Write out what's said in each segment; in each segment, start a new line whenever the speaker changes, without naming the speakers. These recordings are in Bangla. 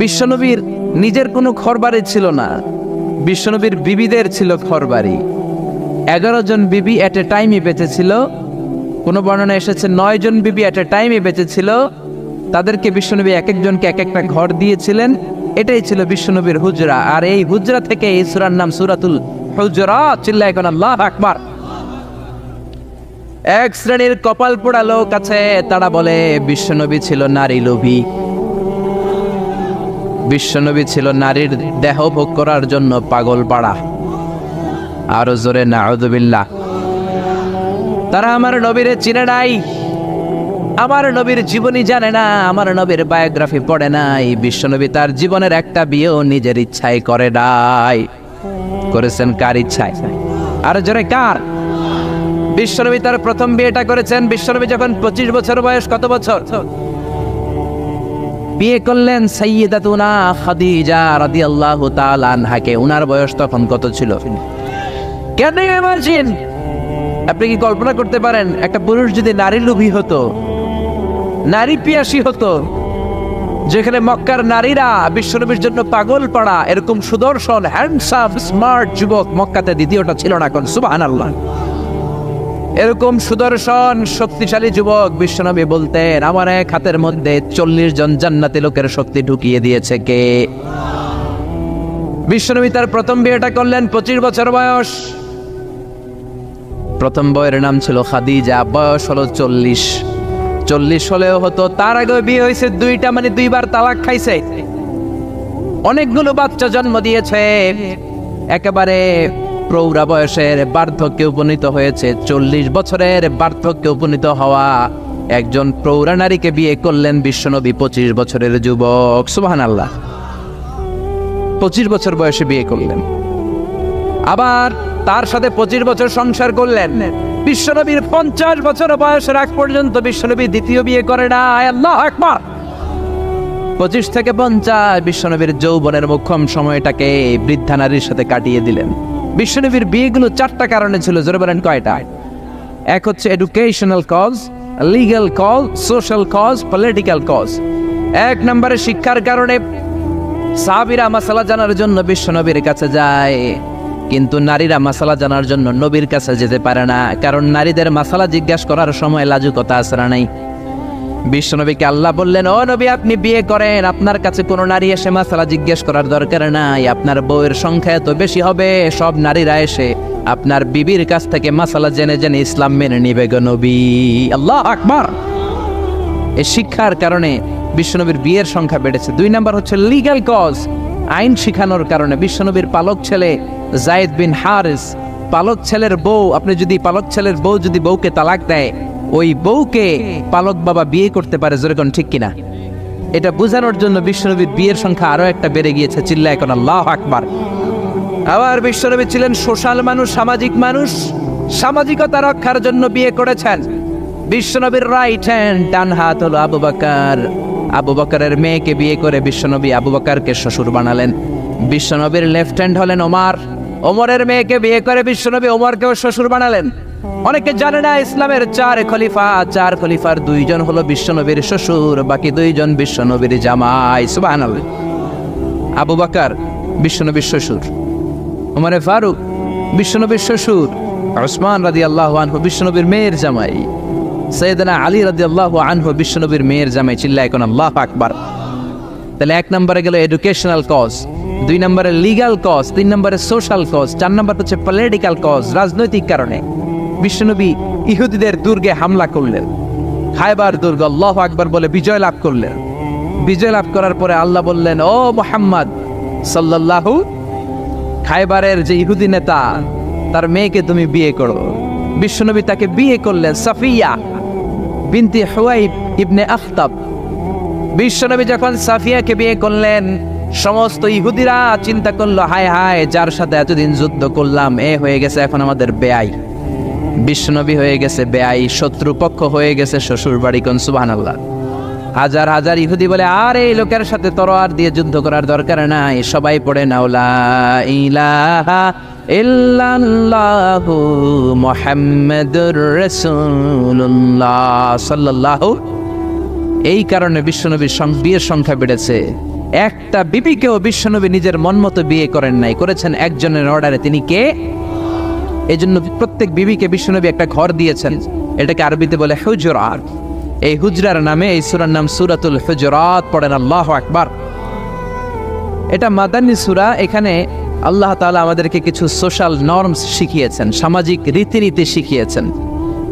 বিশ্বনবীর নিজের কোনো ঘরবাড়ি ছিল না, বিশ্বনবীর বিবিদের ছিল ঘরবাড়ি। 11 জন বিবি এট এ টাইমই বেঁচে ছিল। কোনো বর্ণনা এসেছে 9 জন বিবি এট এ টাইমই বেঁচে ছিল। তাদেরকে বিশ্বনবী এক একজনকে এক একটা ঘর দিয়েছিলেন। এটাই ছিল বিশ্বনবীর হুজরা। আর এই হুজরা থেকে এই সূরার নাম সূরাতুল হুজরাত। চিল্লায় এখন আল্লাহু আকবার। এক শ্রেণীর কপাল পোড়া লোক আছে, তারা বলে বিশ্বনবী ছিল নারী লোভী, বিশ্বনবী ছিল নারীর দেহ ভোগ করার জন্য পাগল পাড়া। আরো জোরে নাউযুবিল্লাহ। তারা আমার নবীরে চিনে নাই, আমার নবীর জীবনী জানে না, আমার নবীর বায়োগ্রাফি পড়ে নাই। বিশ্বনবী তার জীবনের একটা বিয়েও নিজের ইচ্ছায় করে নাই। করেছেন কার ইচ্ছায়? আর জোরে কার? বিশ্বনবী তার প্রথম বিয়েটা করেছেন বিশ্বনবী যখন 25 বছর বয়স। কত বছর? বিয়ে করলেন সাইয়্যিদাতুনা খাদিজা রাদিয়াল্লাহু তাআলা আনহাকে। উনার বয়স তখন কত ছিল? কেন ইমাজিন, আপনি কি কল্পনা করতে পারেন একটা পুরুষ যদি নারী লোভী হতো, নারী পিয়াসী হতো, যেখানে মক্কার নারীরা বিশ্বনবীর জন্য পাগল পাড়া, এরকম সুদর্শন হ্যান্ডসাম স্মার্ট যুবক মক্কাতে দ্বিতীয়টা ছিল না। কোন সুবহানাল্লাহ। এরকম সুদর্শন শক্তিশালী যুবক বিশ্বনবী বলতেন, আমার এক হাতের মধ্যে 40 জন জান্নাতি লোকের শক্তি ঢুকিয়ে দিয়েছে কে? বিশ্বনবী তার প্রথম বিয়েটা করলেন 25 বছর বয়স। প্রথম বউয়ের নাম ছিল খাদিজা, বয়স হলো 40 হলেও হতো। তার আগে বিয়ে হয়েছে 2টা, মানে 2বার তালাক খাইছে, অনেকগুলো বাচ্চা জন্ম দিয়েছে, একেবারে প্রৌঢ়া বয়সের বার্ধক্যে উপনীত হয়েছে। 40 বছরের বার্ধক্যে উপনীত হওয়া একজন প্রৌঢ়া নারীকে বিয়ে করলেন বিশ্বনবী, 25 বছরের যুবক। সুবহানাল্লাহ। 25 বছর বয়সে বিয়ে করলেন, আবার তার সাথে 25 বছর সংসার করলেন। বিশ্বনবীর 50 বছর বয়সের আগ পর্যন্ত বিশ্বনবী দ্বিতীয় বিয়ে করে না। আল্লাহু আকবার। 25 থেকে 50 বিশ্বনবীর যৌবনের মোক্ষম সময়টাকে বৃদ্ধা নারীর সাথে কাটিয়ে দিলেন। বিশ্বনবীর বিয়েগুলো 4টা কারণে ছিল। জোরে বলেন কয়টা? এক হচ্ছে educational cause, legal cause, social cause, political cause. 1 নম্বরে শিক্ষার কারণে। সাহাবীরা মাসালা জানার জন্য বিশ্বনবীর কাছে যায়, কিন্তু নারীরা মাসালা জানার জন্য নবীর কাছে যেতে পারে না, কারণ নারীদের মাসালা জিজ্ঞাসা করার সময় লাজুকতা আসরা নাই। বিশ্বনবীকে আল্লাহ বললেন, ও নবী আপনি বিয়ে করেন, আপনার কাছে কোনো নারী এসে মাসালা জিজ্ঞেস করার দরকার নাই। আপনার বউয়ের সংখ্যা এত বেশি হবে, সব নারীরা এসে আপনার বিবির কাছ থেকে মাসালা জেনে জেনে ইসলাম মেনে নিবে গো নবী। আল্লাহু আকবার। এই শিক্ষার কারণে বিশ্বনবীর বিয়ের সংখ্যা বেড়েছে। 2 নাম্বার হচ্ছে লিগ্যাল কজ, আইন শিখানোর কারণে। বিশ্বনবীর পালক ছেলে যায়েদ বিন হারিস, পালক ছেলের বউ, আপনি যদি পালক ছেলের বউ যদি বউকে তালাক দেয়, ওই বউকে পালক বাবা বিয়ে করতে পারে। যেরকম ঠিক কিনা? এটা বোঝানোর জন্য বিশ্বনবীর বিয়ের সংখ্যা আরো একটা বেড়ে গিয়েছে। চিল্লা এখন আল্লাহু আকবার। আবার বিশ্বনবী ছিলেন সোশ্যাল মানুষ, সামাজিক মানুষ, সামাজিকতা রক্ষার জন্য বিয়ে করেছেন। বিশ্বনবীর রাইট হ্যান্ড, ডান হাত হলো আবু বকর। আবু বকরের মেয়েকে বিয়ে করে বিশ্বনবী আবু বকরকে শ্বশুর বানালেন। বিশ্বনবীর লেফট হ্যান্ড হলেন ওমর। ওমরের মেয়েকে বিয়ে করে বিশ্বনবী ওমরকেও শ্বশুর বানালেন। অনেকে জানে না ইসলামের 4 খলিফা, 4 খলিফার 2 জন হলো বিশ্বনবীর শ্বশুর, বাকি 2 জন বিশ্বনবীর জামাই। সুবহানাল্লাহ। আবু বকর বিশ্বনবীর শ্বশুর, ওমরে ফারুক বিশ্বনবীর শ্বশুর, উসমান রাদিয়াল্লাহু আনহু বিশ্বনবীর মেয়ের জামাই, সাইয়েদনা আলী রাদিয়াল্লাহু আনহু বিশ্বনবীর মেয়ের জামাই। চিল্লায় এখন আল্লাহু আকবার। তাহলে 1 নম্বরে গেল এডুকেশনাল কজ, 2 নম্বরে লিগ্যাল কজ, 3 নম্বরে সোশ্যাল কজ, 4 নম্বর হচ্ছে পলিটিক্যাল কজ, রাজনৈতিক কারণে। বিশ্বনবী ইহুদিদের দুর্গে হামলা করলেন, খায়বার দুর্গ, আল্লাহু আকবার বলে বিজয় লাভ করলেন। বিজয় লাভ করার পরে আল্লাহ বললেন, ও মুহাম্মদ সাল্লাল্লাহু, খায়বারের যে ইহুদি নেতা তার মেয়েকে তুমি বিয়ে করো। বিশ্বনবী তাকে বিয়ে করলেন, সাফিয়া বিনতে হুয়াইব ইবনে আখতাব। বিশ্বনবী যখন সাফিয়াকে বিয়ে করলেন, সমস্ত ইহুদিরা চিন্তা করলো, হায় হায়, যার সাথে এতদিন যুদ্ধ করলাম এ হয়ে গেছে এখন আমাদের বেয়াই। বিশ্বনবী হয়ে গেছে বেয়াই, শত্রুপক্ষ হয়ে গেছে শ্বশুর বাড়ি। কোন সুবহানাল্লাহ। হাজার হাজার ইহুদি বলে, আর এই লোকের সাথে তরোয়ার দিয়ে যুদ্ধ করার দরকার নাই, সবাই পড়ে নাও লা ইলাহা ইল্লাল্লাহু মুহাম্মাদুর রাসূলুল্লাহ সাল্লাল্লাহু। এই কারণে বিশ্বনবীর বিয়ের সংখ্যা বেড়েছে। একটা বিবিকেও বিশ্বনবী নিজের মন মতো বিয়ে করেন নাই, করেছেন একজনের অর্ডারে। তিনি কে? এই জন্য প্রত্যেক বিবিকে বিশ্বনবী একটা ঘর দিয়েছেন, এটাকে আরবিতে বলে হুজরাত। এই হুজরার নামে এই সূরার নাম সূরাতুল হুজরাত। পড়েন আল্লাহু আকবার। এটা মাদানী সূরা। এখানে আল্লাহ তাআলা আমাদেরকে কিছু সোশ্যাল নর্মস শিখিয়েছেন, সামাজিক রীতিনীতি শিখিয়েছেন।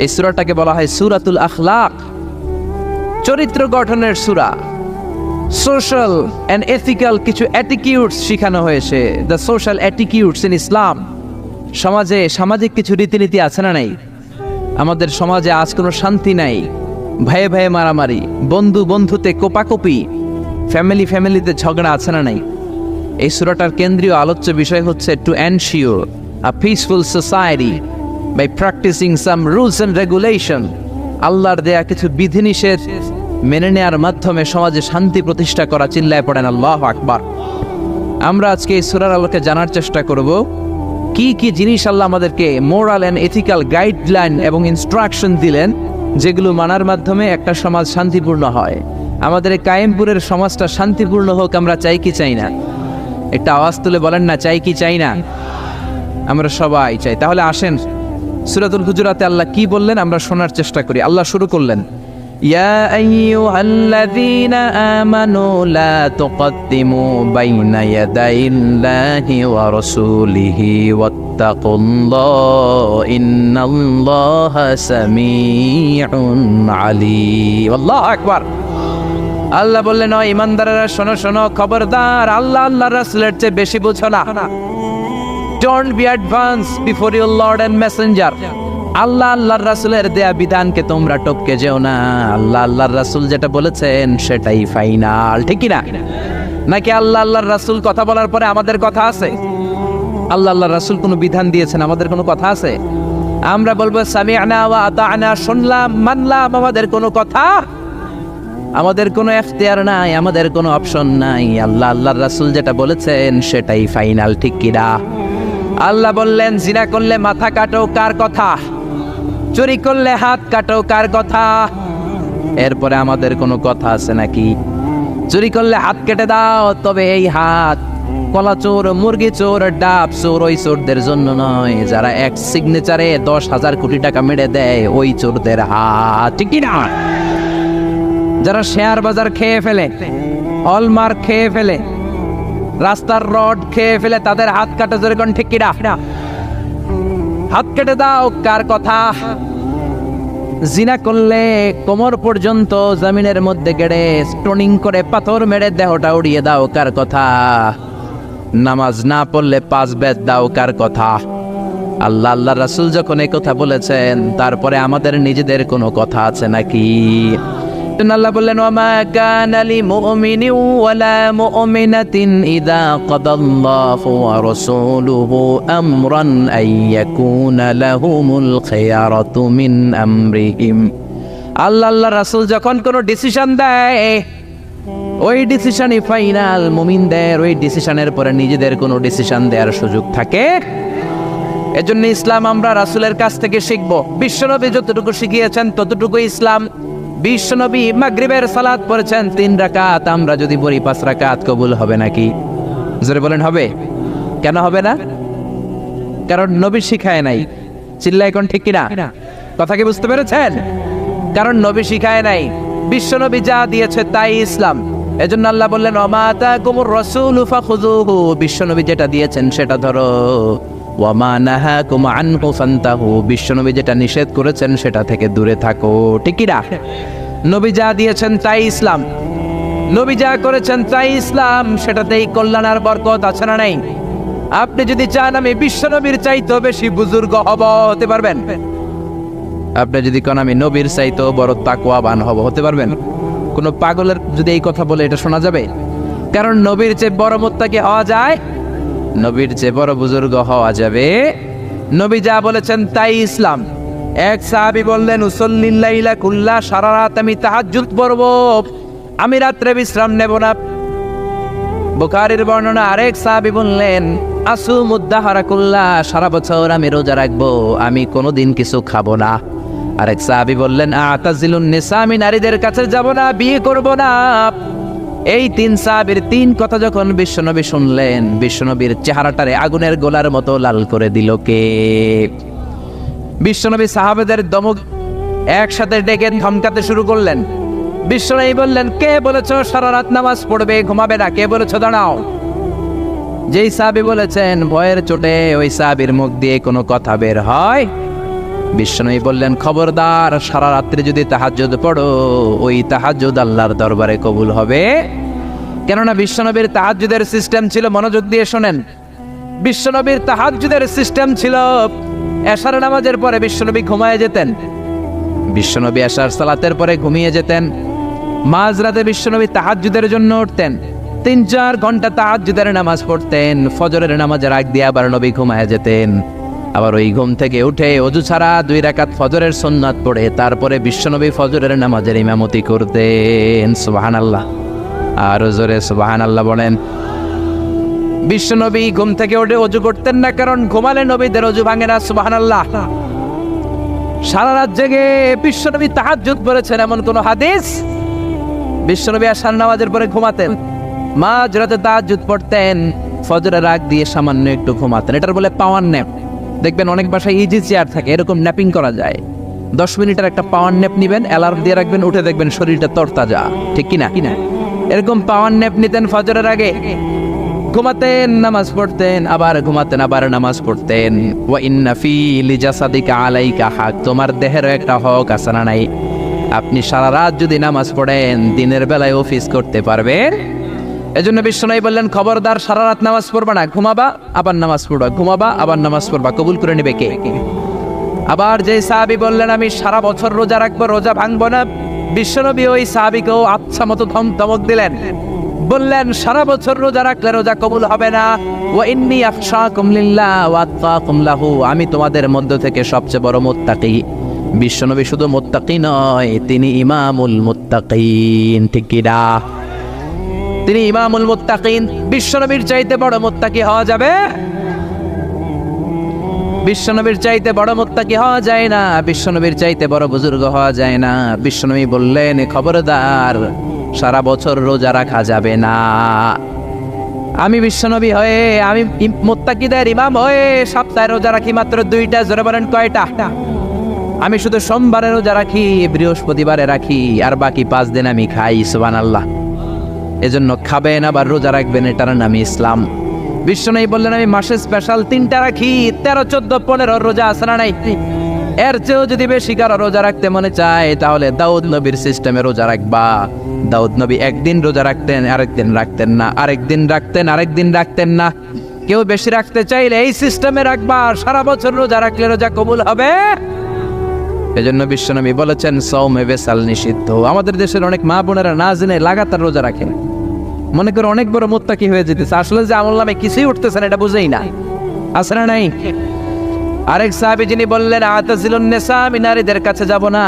এই সূরাটাকে বলা হয় সূরাতুল আখলাক, চরিত্র গঠনের সূরা। সোশ্যাল এন্ড এথিক্যাল কিছু অ্যাটিটিউডস শিখানো হয়েছে, দ্য সোশ্যাল অ্যাটিটিউডস ইন ইসলাম। সমাজে সামাজিক কিছু রীতিনীতি আছে না নাই? আমাদের সমাজে আজ কোনো শান্তি নাই, ভাইয়ে ভাইয়ে মারামারি, বন্ধু বন্ধুতে কোপাকুপি, ফ্যামিলিতে ঝগড়া আছে না নাই? এই সূরাটার কেন্দ্রীয় আলোচ্য বিষয় হচ্ছে to ensure a peaceful society by practising some rules and regulation. আল্লাহর দেয়া কিছু বিধিনিষেধ মেনে নেওয়ার মাধ্যমে সমাজে শান্তি প্রতিষ্ঠা করা। চিল্লায় পড়েন আল্লাহু আকবার। আমরা আজকে এই সূরার আলোকে জানার চেষ্টা করব কি কি জিনিস আল্লাহ আমাদেরকে মোরাল এন্ড এথিক্যাল গাইডলাইন এবং ইনস্ট্রাকশন দিলেন, যেগুলো মানার মাধ্যমে একটা সমাজ শান্তিপূর্ণ হয়। আমাদের এই কায়েমপুরের সমাজটা শান্তিপূর্ণ হোক, আমরা চাই কি চাই না? একটা আওয়াজ তুলে বলেন না, চাই কি চাই না? আমরা সবাই চাই। তাহলে আসেন সূরাতুল হুজুরাতে আল্লাহ কি বললেন আমরা শোনার চেষ্টা করি। আল্লাহ শুরু করলেন, ইয়া আইয়ুহাল্লাযীনা আমানু লা তুকদ্দিমু বাইনা ইয়াদাইল্লাহি ওয়া রাসূলিহি ওয়াত্তাকুল্লাহ ইন্নাল্লাহা সামিউন আলীম। আল্লাহু আকবার। আল্লাহ বললেন, ও ইমানদারেরা শোনো শোনো, খবরদার আল্লাহ আল্লাহর রাসূলের চেয়ে বেশি বুঝো না। Don't be advanced before your Lord and Messenger. আল্লাহ আল্লাহর রাসূলের দেয়া বিধানকে তোমরা টপকে যেও না। আল্লাহ আল্লাহর রাসূল যেটা বলেছেন সেটাই ফাইনাল, ঠিক কি না? নাকি আল্লাহ আল্লাহর রাসূল কথা বলার পরে আমাদের কথা আছে? আল্লাহ আল্লাহর রাসূল কোনো বিধান দিয়েছেন, আমাদের কোনো কথা আছে? আমরা বলবো সামি'না ওয়া আতা'না, শুনলাম মানলাম, আমাদের কোনো কথা, আমাদের কোনো এখতিয়ার নাই, আমাদের কোনো অপশন নাই। আল্লাহ আল্লাহর রাসূল যেটা বলেছেন সেটাই ফাইনাল, ঠিক কি না? আল্লাহ বললেন, জিনা করলে মাথা কাটো, কার কথা? চুরি করলে হাত কাটো, কার কথা? এরপরে আমাদের কোনো কথা আছে নাকি? চুরি করলে হাত কেটে দাও, তবে এই হাত কলা চোর, মুরগি চোর, ডাব চোর ওই চোরদের জন্য নয়, যারা এক সিগনেচারে 10,000 কোটি টাকা মেরে দেয় ওই চোরদের হাত, ঠিক কি না? যারা শেয়ার বাজার খেয়ে ফেলে, হলমার্ক খেয়ে ফেলে, রাস্তার রড খেয়ে ফেলে, তাদের হাত কাটা, জোরে কোন ঠিক কি না? হাত কেটে দাও, কার কথা? জিনা করলে কোমর পর্যন্ত জমিনের মধ্যে গেড়ে স্টোনিং করে পাথর মেরে দেহটা উড়িয়ে দাও, কার কথা? নামাজ না পড়লে 5 বেত দাও, কার কথা? আল্লাহ আল্লাহ রাসূল যখন এই কথা বলেছেন, তারপরে আমাদের নিজেদের কোনো কথা আছে নাকি? আল্লাহ বললেন, ওয়ামা কানা লিমুমিনিন ওয়ালা মুমিনাতিন ইযা কাদাল্লাহু ওয়া রাসূলুহু আমরান আইয়াকুনা লাহুমুল খিয়ারাতু মিন আমরিহিম। আল্লাহ আল্লাহ রাসূল যখন কোনো ডিসিশন দেয়, ওই ডিসিশনই ফাইনাল। মুমিনদের ওই ডিসিশনের পরে নিজেদের কোনো ডিসিশন দেওয়ার সুযোগ থাকে? এজন্য ইসলাম আমরা রাসূলের কাছ থেকে শিখবো। বিশ্বনবী যতটুকু শিখিয়েছেন ততটুকু ইসলাম। বিশ্বনবী মাগরিবের সালাত পড়েছেন 3 রাকাত, আমরা যদি পড়ি 5 রাকাত, কবুল হবে নাকি? জোরে বলেন, হবে? কেন হবে না? কারণ নবী শিখায় নাই। চিল্লায় কোন ঠিক কিনা? কথা কি বুঝতে পেরেছেন? কারণ নবী শিখায় নাই, বিশ্বনবী যা দিয়েছে তাই ইসলাম। এজন্য আল্লাহ বললেন, ওমা আতাকুমুর রাসূলু ফাখুযুহু, বিশ্বনবী যেটা দিয়েছেন সেটা ধরো। ওয়ামা নাহাকুম আনহু ফান্তাহু, বিশ্বনবী যেটা নিষেধ করেছেন সেটা থেকে দূরে থাকো, ঠিক কি না? নবী যা দিয়েছেন তাই ইসলাম, নবী যা করেছেন তাই ইসলাম, সেটাতেই কল্যাণ আর বরকত আছে না নাই? আপনি যদি চান আমি বিশ্বনবীর চাইতেও বেশি বুজুর্গ হব, হতে পারবেন? আপনি যদি কোন আমি নবীর চাইতেও বড় তাকওয়াবান হব, হতে পারবেন? কোন পাগলের যদি এই কথা বলে এটা শোনা যাবে? কারণ নবীর চেয়ে বড় মুত্তাকি হওয়া যায়, নবীর চেয়ে বড় বুজুর্গ হওয়া যাবে। নবী যা বলেছেন তাই ইসলাম। এক সাহাবী বললেন, উসাল্লিল লাইলা কুল্লা, সারা রাত আমি তাহাজ্জুদ পড়ব, আমি রাত্রে বিশ্রাম নেব না। বুখারীর বর্ণনা। আরেক সাহাবী বললেন, আসুমুদ দাহরা কুল্লা, সারা বছর আমি রোজা রাখবো, আমি কোনোদিন কিছু খাবো না। আরেক সাহাবী বললেন, আতাজিলুন নিসা, আমি নারীদের কাছে যাব না, বিয়ে করব না। এই 3 সাহাবীর 3 কথা যখন বিশ্বনবী শুনলেন, বিশ্বনবীর চেহারাটারে আগুনের গোলার মতো লাল করে দিল কে? বিশ্বনবী সাহাবাদের দমক একসাথে ডেকে ধমকাতে শুরু করলেন। বিশ্বনবী বললেন, কে বলেছো সারা রাত নামাজ পড়বে, ঘুমাবে না? কে বলেছো দাঁড়াও? যেই সাহাবী বলেছেন, ভয়ের চোটে ওই সাহাবীর মুখ দিয়ে কোনো কথা বের হয়। বিশ্বনবী বললেন, খবরদার, সারা রাত্রি যদি তাহাজ্জুদ পড়ো, ওই তাহাজ্জুদ আল্লাহর দরবারে কবুল হবে। কেননা বিশ্বনবীর তাহাজ্জুদের সিস্টেম ছিল, মনোযোগ দিয়ে শোনেন, বিশ্বনবীর তাহাজ্জুদের সিস্টেম ছিল এশার নামাজের পরে বিশ্বনবী ঘুমায় যেতেন। বিশ্বনবী এশার সালাতের পরে ঘুমিয়ে যেতেন। মাঝরাতে বিশ্বনবী তাহাজ্জুদের জন্য উঠতেন, 3-4 ঘন্টা তাহাজ্জুদের নামাজ পড়তেন। ফজরের নামাজের আগ দিয়ে আবার নবী ঘুমায় যেতেন। আবার ওই ঘুম থেকে উঠে ওযু ছাড়া 2 রাকাত ফজরের সুন্নাত পড়ে তারপরে বিশ্বনবী ফজরের নামাজের ইমামতি করতেন। সুবহানাল্লাহ, আর জোরে সুবহানাল্লাহ বলেন। বিশ্বনবী ঘুম থেকে উঠে ওযু করতেন না, কারণ ঘুমালে নবীদের ওযু ভাঙে না। সুবহানাল্লাহ। সারা রাত জেগে বিশ্বনবী তাহাজ্জুদ পড়েছেন এমন কোন হাদিস? বিশ্বনবী আশার নামাজের পরে ঘুমাতেন, মাঝরাতে তাহাজ্জুদ পড়তেন, ফজরের আগ দিয়ে সামান্য একটু ঘুমাতেন। এটার বলে পাওয়ার ন্যাপ। দেখবেন অনেক বাসায় ইজি চেয়ার থাকে, এরকম ন্যাপিং করা যায়। 10 মিনিটের একটা পাওয়ার ন্যাপ নিবেন, অ্যালার্ম দিয়ে রাখবেন, উঠে দেখবেন শরীরটা তরতাজা। ঠিক কিনা? এরকম পাওয়ার ন্যাপ নিতেন ফজরের আগে, ঘুমাতেন, নামাজ পড়তেন, আবার ঘুমাতেন, আবার নামাজ পড়তেন। ওয়া ইন্না ফি লিজাসাদিকা আলাইকা হাক, তোমার দেহের একটা হক আছে না নাই? আপনি সারা রাত যদি নামাজ পড়েন, দিনের বেলায় অফিস করতে পারবেন। এজন্য বিশ্বনবী বললেন, খবরদার, সারা রাত নামাজ পড়বা না, ঘুমাবা আবার নামাজ পড়বা, ঘুমাবা আবার নামাজ পড়বা, কবুল করে নেবে কে? আবার যে সাহাবী বললেন, আমি সারা বছর রোজা রাখবো, রোজা ভাঙবো না, বিশ্বনবী ওই সাহাবীকেও আচ্ছা মতো ধমক দিলেন, বললেন, সারা বছর রোজা রাখলে রোজা কবুল হবে না। ওয়া ইন্নী আখশাকুম লিল্লাহ ওয়া আতকাকুম লাহু, আমি তোমাদের মধ্য থেকে সবচেয়ে বড় মুত্তাকি। বিশ্বনবী শুধু মুত্তাকি নয়, তিনি ইমামুল মুত্তাকিন। ঠিক কি না? তিনি ইমামুল মুত্তাকিন। বিশ্বনবীর চাইতে বড় মুত্তাকি হওয়া যাবে? বিশ্বনবীর চাইতে বড় মুত্তাকি হওয়া যায় না, বিশ্বনবীর চাইতে বড় বুজুর্গ হওয়া যায় না। বিশ্বনবী বললেন, খবরদার, সারা বছর রোজা রাখা যাবে না। আমি বিশ্বনবী হয়ে, আমি মুত্তাকিদের ইমাম হয়ে সপ্তাহে রোজা রাখি মাত্র 2টা। জোরে বলেন, কয়টা? আমি শুধু সোমবারে রোজা রাখি, বৃহস্পতিবারে রাখি, আর বাকি 5 দিন আমি খাই। সুবহানাল্লাহ। এজন্য খাবেন আবার রোজা রাখবেন, এটার নামই ইসলাম। বিশ্বনবী বললেন, আমি মাসে স্পেশাল 3টা রাখি, 13, 14, 15 রোজা আছে না নাই? এর চেয়েও যদি বেশি কারো রোজা রাখতে মনে চায়, তাহলে দাউদ নবীর সিস্টেমে রোজা রাখবা। দাউদ নবী একদিন রোজা রাখতেন, আরেকদিন রাখতেন না, আরেকদিন রাখতেন, আরেকদিন রাখতেন না। কেউ বেশি রাখতে চাইলে এই সিস্টেমে রাখবা, সারা বছর রোজা রাখলে রোজা কবুল হবে। এজন্য বিশ্বনবী বলেছেন, সওমে বেসাল নিষিদ্ধ। আমাদের দেশের অনেক মা বোনেরা না জেনে লাগাতার রোজা রাখেন, মনে করে অনেক বড় মুত্তাকি হয়ে যেতেছে, আসলে যে আমল নামে কিছুই উঠতেছে না, এটা বুঝেই না। আছে না নাই? আরেক সাহাবী যিনি বললেন, আতাজিলুন নিসা, আমি নারীদের কাছে যাব না,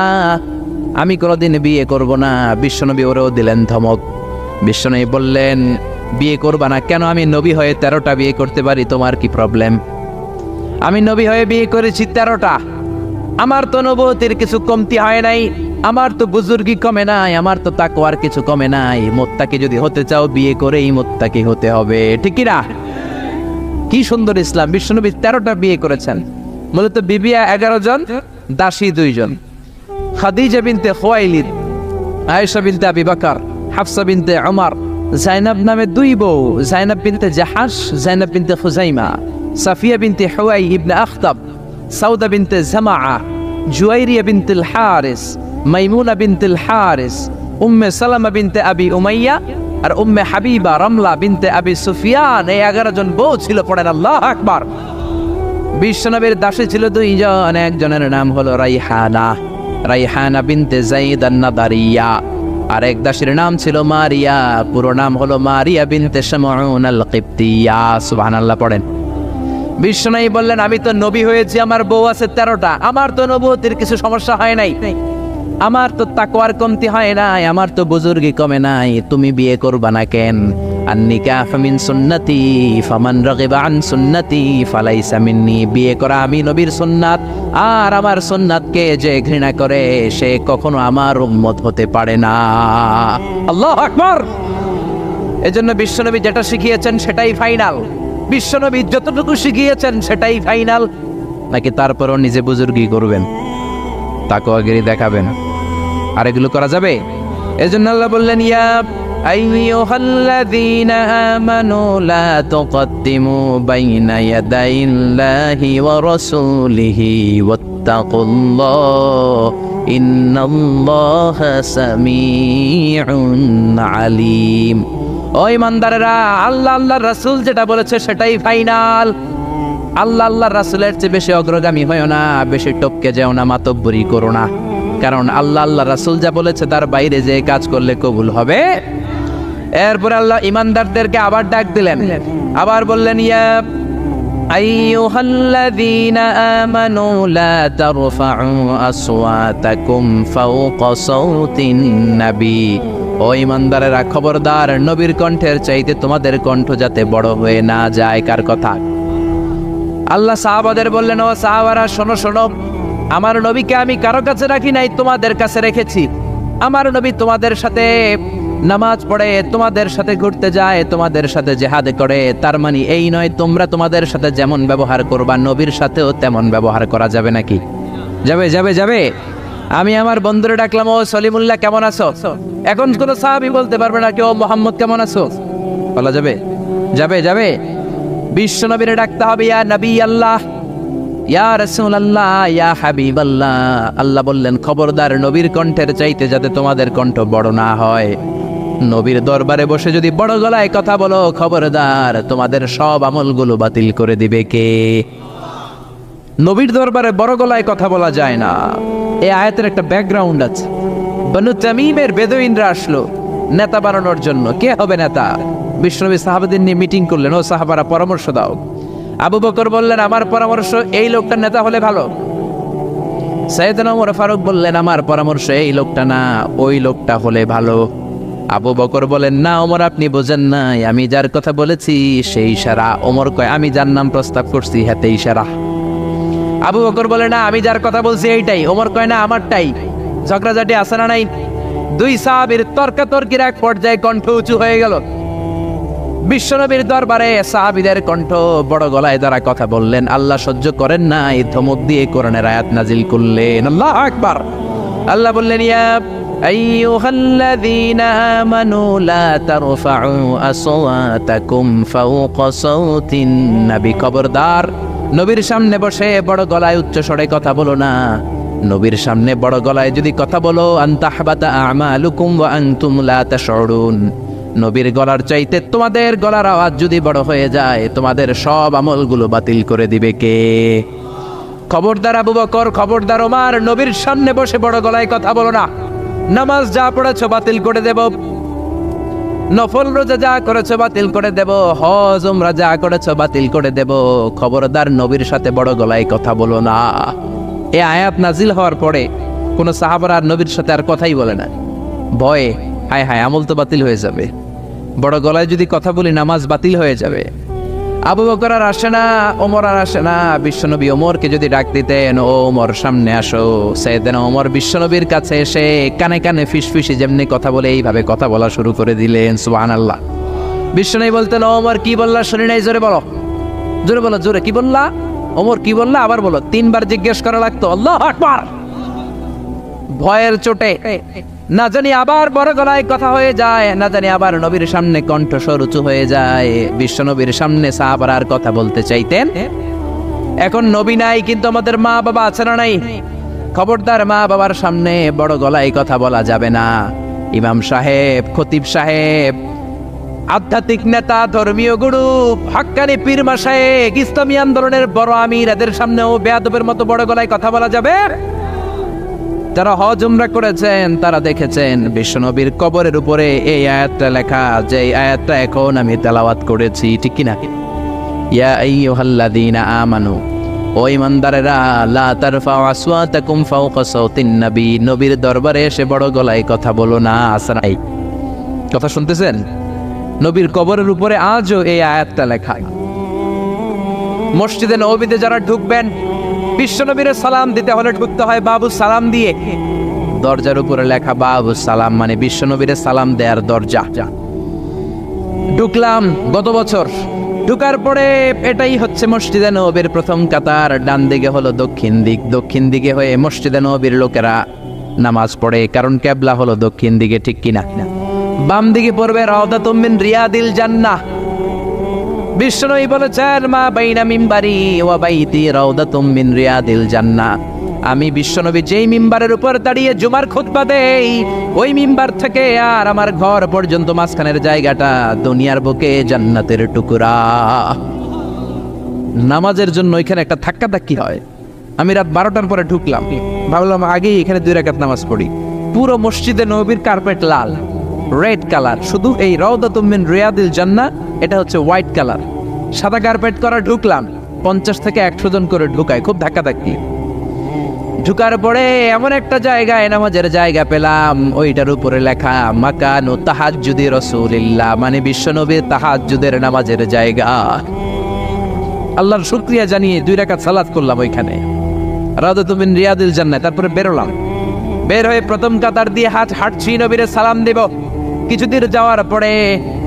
আমি কোনোদিন বিয়ে করব না। বিশ্বনবী ওরেও দিলেন ধমক। বিশ্বনবী বললেন, বিয়ে করবা না কেন? আমি নবী হয়ে 13টা বিয়ে করতে পারি, তোমার কি প্রবলেম? আমি নবী হয়ে বিয়ে করেছি 13টা, আমার তো নবুয়তের কিছু কমতি হয় নাই, আমার তো বুজুর্গি কমে নাই, আমার তো তাকওয়ার কিছু কমে নাই। মুত্তাকি যদি হতে চাও, বিয়ে করেই মুত্তাকি হতে হবে। ঠিক কি না? কি সুন্দর ইসলাম! বিশ্বনবী 13টা বিয়ে করেছেন। মূলত বিবিয়া 11 জন, দাসী 2 জন। খাদিজা বিনতে খুয়াইলিদ, আয়েশা বিনতে আবি বকর, হাফসা বিনতে উমর, জাইনাব নামে 2 বউ, জাইনাব বিনতে জাহাশ, জাইনাব বিনতে খুজাইমা, সাফিয়া বিনতে হুয়াই ইবনে আখতাব, সাউদা বিনতে জামাআ, জুয়াইরিয়া বিনতুল হারিস, মাইমুনা বিনতুল হারিস, উম্মে সালামা বিনতে আবি উমাইয়া, আর উম্মে হাবিবা রামলা বিনতে আবি সুফিয়ান। এই 11 জন বউ ছিল। পড়েন আল্লাহু আকবার। বিশ্বনবীর দাসী ছিল 2 জন, একজনের নাম হলো রাইহানা, রাইহানা বিনতে যায়েদ আন-নাদারিয়া, আর এক দাসীর নাম ছিল মারিয়া, পুরো নাম হলো মারিয়া বিনতে শামউন আল-কিবতিয়া। সুবহানাল্লাহ পড়েন। বিশ্বনবী বললেন, আমি তো নবী হয়েছি, আমার বউ আছে 13টা, আমার তো নবুয়তের কিছু সমস্যা হয় নাই, আমার তো তাকওয়ার কমতি হয় নাই, আমার তো বুজুর্গি কমে নাই, তুমি বিয়ে করবা না কেন? আন-নিকাহ মিন সুন্নতি ফামান রাগিবা আন সুন্নতি ফালাইসা মিন্নি। বিয়ে করা আমি নবীর সুন্নাত, আর আমার সুন্নাতকে যে ঘৃণা করে সে কখনো আমার উম্মত হতে পারে না। আল্লাহু আকবার। এজন্য বিশ্বনবী যেটা শিখিয়েছেন সেটাই ফাইনাল, বিশ্বনবী যতটুকু শিখিয়েছেন সেটাই ফাইনাল, নাকি তারপরও নিজে বুজুর্গি করবেন, তাকওয়াগিরি দেখাবেন? আর এগুলো করা যাবে? এজন্য আল্লাহ বললেন, ইয়া আইয়ুহাল্লাযীনা আমানু লা তুকদ্দিমু বাইনা ইয়াদাইল্লাহি ওয়া রাসূলিহি ওয়াত্তাকুল্লাহ ইন্নাল্লাহা সামিউন আলীম। ও ইমানদারেরা, আল্লাহ আল্লাহর রাসূল যেটা বলেছে সেটাই ফাইনাল। আল্লাহ আল্লাহর রাসূলের চেয়ে বেশি অগ্রগামী হয়ো না, বেশি টপকে যেও না, মাতব্বরি করো না। কারণ আল্লাহ আল্লাহ রাসূল যা বলেছে তার বাইরে যে কাজ করলে কবুল হবে। এরপর আল্লাহ ইমানদারদেরকে আবার ডাক দিলেন, আবার বললেন, ইয়া আইয়ুহাল্লাযীনা আমানু লা তারফাউ আসওয়াতাকুম ফাওকা সাওতিন নবী। ও ইমানদারেরা, খবরদার, নবীর কণ্ঠের চাইতে তোমাদের কণ্ঠ যাতে বড় হয়ে না যায়। কার কথা? আল্লাহ সাহাবাদের বললেন, ও সাহাবারা, শোনো শোনো, আমার নবীকে আমি কারো কাছে রাখি নাই, তোমাদের কাছে রেখেছি। আমার নবী তোমাদের সাথে নামাজ পড়ে, তোমাদের সাথে ঘুরতে যায়, তোমাদের সাথে জিহাদ করে। তার মানে এই নয় তোমরা তোমাদের সাথে যেমন ব্যবহার করবা নবীর সাথেও তেমন ব্যবহার করা যাবে নাকি? যাবে যাবে যাবে। আমি আমার বন্ধুরে ডাকলাম, ও সলিমুল্লাহ কেমন আছো? এখন কোন সাহাবী বলতে পারবে না, কেউ মোহাম্মদ কেমন আছো বলা যাবে? যাবে যাবে। বিশ্ব নবীরে ডাকতে হবে, ইয়া নবী আল্লাহ, ইয়া রাসূলুল্লাহ, ইয়া হাবিবাল্লাহ। আল্লাহ বললেন, খবরদার, নবীর কণ্ঠের চাইতে যাতে তোমাদের কণ্ঠ বড় না হয়। নবীর দরবারে বসে যদি বড় গলায় কথা বলো, খবরদার, তোমাদের সব আমলগুলো বাতিল করে দিবে কে? নবীর দরবারে বড় গলায় কথা বলা যায় না। এই আয়াতের একটা ব্যাকগ্রাউন্ড আছে। বনু তামিমের বেদুইনরা আসলো নেতা বানানোর জন্য। কে হবে নেতা? বিশ্বনবী সাহাবাদের নিয়ে মিটিং করলেন, ও সাহাবারা পরামর্শ দাও। আবু বকর বললেন, আমার পরামর্শ এই লোকটা নেতা হলে ভালো। সাইয়েদনা ওমর ফারুক বললেন, আমার পরামর্শ এই লোকটা না, ওই লোকটা হলে ভালো। আবু বকর বলেন, না ওমর, আপনি বোঝেন নাই, আমি যার কথা বলেছি সেই ইশারা। ওমর কয়, আমি যার নাম প্রস্তাব করছি হাতে ইশারা। আবু বকর বলে, না আমি যার কথা বলছি এইটাই। ওমর কয়, না আমারটাই। ঝগড়াঝাটি আছে না নাই? দুই সাহাবীর তর্কাতর্কির এক পর্যায়ে কণ্ঠ উঁচু হয়ে গেল। বিশ্বনবীর দরবারে সাহাবীদের কণ্ঠ বড় গলায় দ্বারা কথা বললেন। আল্লাহ সহ্য করেন না, এই ধমক দিয়ে কোরআনের আয়াত নাজিল করলেন। আল্লাহু আকবার। আল্লাহ বললেন, ইয়া আইয়ুহাল্লাযীনা আমানু লা তারফাউ আসওয়াতাকুম ফাওকা সাওতিন নবী। খবরদার, নবীর সামনে বসে বড় গলায় উচ্চ স্বরে কথা বলো না। নবীর সামনে বড় গলায় যদি কথা বলো, আনতাহবাতা আমালুকুম ওয়া আনতুম লা তাশউরুন। নবীর গলার চাইতে তোমাদের গলার আওয়াজ যদি বড় হয়ে যায়, তোমাদের সব আমলগুলো বাতিল করে দিবে কে? খবরদার আবু বকর, খবরদার ওমর, নবীর সামনে বসে বড় গলায় কথা বলো না। নামাজ যা পড়েছো বাতিল করে দেব, নফল রোজা যা করেছো বাতিল করে দেব, হজ উমরা যা করেছো বাতিল করে দেব। খবরদার, নবীর সাথে বড় গলায় কথা বলো না। এই আয়াত নাজিল হওয়ার পরে কোন সাহাবারা আর নবীর সাথে আর কথাই বলে না। ভয়ে, হায় হায়, আমল তো বাতিল হয়ে যাবে, বড় গলায় যদি কথা বলি নামাজ বাতিল হয়ে যাবে। আবু বকর আর আসে না, ওমর আর আসে না। বিশ্বনবী ওমরকে যদি ডাক দিতেন, ও ওমর সামনে আসো, সাইয়েদনা ওমর বিশ্বনবীর কাছে এসে কানে কানে ফিসফিসি যেমনি কথা বলে এইভাবে কথা বলা শুরু করে দিলেন। সুবহানাল্লাহ। বিশ্বনবী বলতেন, ও ওমর কি বললা শুনি নাই, জোরে বলো, জোরে বলো, জোরে। কি বললা ওমর, কি বললা আবার বলো। তিনবার জিজ্ঞেস করা লাগতো। আল্লাহু আকবার। ভয়ের চোটে না জানি আবার বড় গলায় কথা হয়ে যায়, না জানি আবার নবীর সামনে কণ্ঠস্বর উঁচু হয়ে যায়। বিশ্ব নবীর সামনে সাহাবারা আর কথা বলতে চাইতেন। এখন নবী নাই, কিন্তু আমাদের মা বাবা আছে না নাই? খবরদার, মা বাবার সামনে বড় গলায় কথা বলা যাবে না। ইমাম সাহেব, খতিব সাহেব, আধ্যাত্মিক নেতা, ধর্মীয় গুরু, হাক্কানি পীর মাশায়েখ, ইসলামী আন্দোলনের বড় আমির, এদের সামনেও বেয়াদবের মতো বড় গলায় কথা বলা যাবে? যারা হজ উমরা করেছেন তারা দেখেছেন বিশ্বনবীর কবরের উপরে এই আয়াতটা লেখা, যে আয়াতটা এখন আমি তেলাওয়াত করেছি, ঠিক কিনা? ইয়া আইয়ুহাল্লাযীনা আমানু, ও ঈমানদারেরা, লা তারফাউ আসওয়াতাকুম ফাওকা সাওতিন নবী। নবীর দরবারে এসে বড় গলায় কথা বলো না। আসরাই কথা শুনতেছেন? নবীর কবরের উপরে আজও এই আয়াতটা লেখা। মসজিদে নববীতে যারা ঢুকবেন, বিশ্বনবীর সালাম দিতে হলে ঢুকতে হয় বাবু সালাম দিয়ে। দরজার উপরে লেখা বাবু সালাম, মানে বিশ্বনবীর সালাম দেয়ার দরজা। ঢুকলাম গত বছর। ঢুকার পরে এটাই হচ্ছে মসজিদে নববীর প্রথম কাতার। ডান দিকে হলো দক্ষিণ দিক, দক্ষিণ দিকে হয়ে মসজিদে নববীর লোকেরা নামাজ পড়ে, কারণ কেবলা হলো দক্ষিণ দিকে, ঠিক কিনা? বাম দিকে পড়বে রাউদাতুম মিন রিয়াদিল জান্নাহ। বিশ্বনবী বলেছেন, মা বাইনা মিম্বারি ওয়া বাইতি রাউদাতুম মিন রিয়াদিল জান্নাহ। আমি বিশ্বনবী যেই মিম্বারের উপর দাঁড়িয়ে জুমার খুতবা দেই, ওই মিম্বার থেকে আর আমার ঘর পর্যন্ত মাঝখানের জায়গাটা দুনিয়ার বুকে জান্নাতের টুকরা। নামাজের জন্য এখানে একটা ধাক্কাধাক্কি হয়। আমি রাত 12টার পরে ঢুকলাম, ভাবলাম আগেই এখানে 2 রাকাত নামাজ পড়ি। পুরো মসজিদে নববীর কার্পেট লাল, রেড কালার, শুধু এই রাউদাতুম মিন রিয়াদিল জান্নাহ এটা হচ্ছে হোয়াইট কালার, সাদা কার্পেট করা। ঢুকলাম, 50 থেকে 100 জন করে ঢুকায়, খুব ধাক্কাধাক্কি। ঢুকার পরে এমন একটা জায়গায় নামাজের জায়গা পেলাম, ওইটার উপরে লেখা মাকানু তাহাজ্জুদি রাসূলিল্লাহ, মানে বিশ্বনবীর তাহাজ্জুদের নামাজের জায়গা। আল্লাহর শুকরিয়া জানিয়ে 2 রাকাত সালাত করলাম ওইখানে, রাউদাতুম মিন রিয়াদিল জান্নাহ। তারপরে বেরোলাম, বের হয়ে প্রথম কাতার দিয়ে হাঁটছি, নবীরে সালাম দেব। কিছুদিন যাওয়ার পরে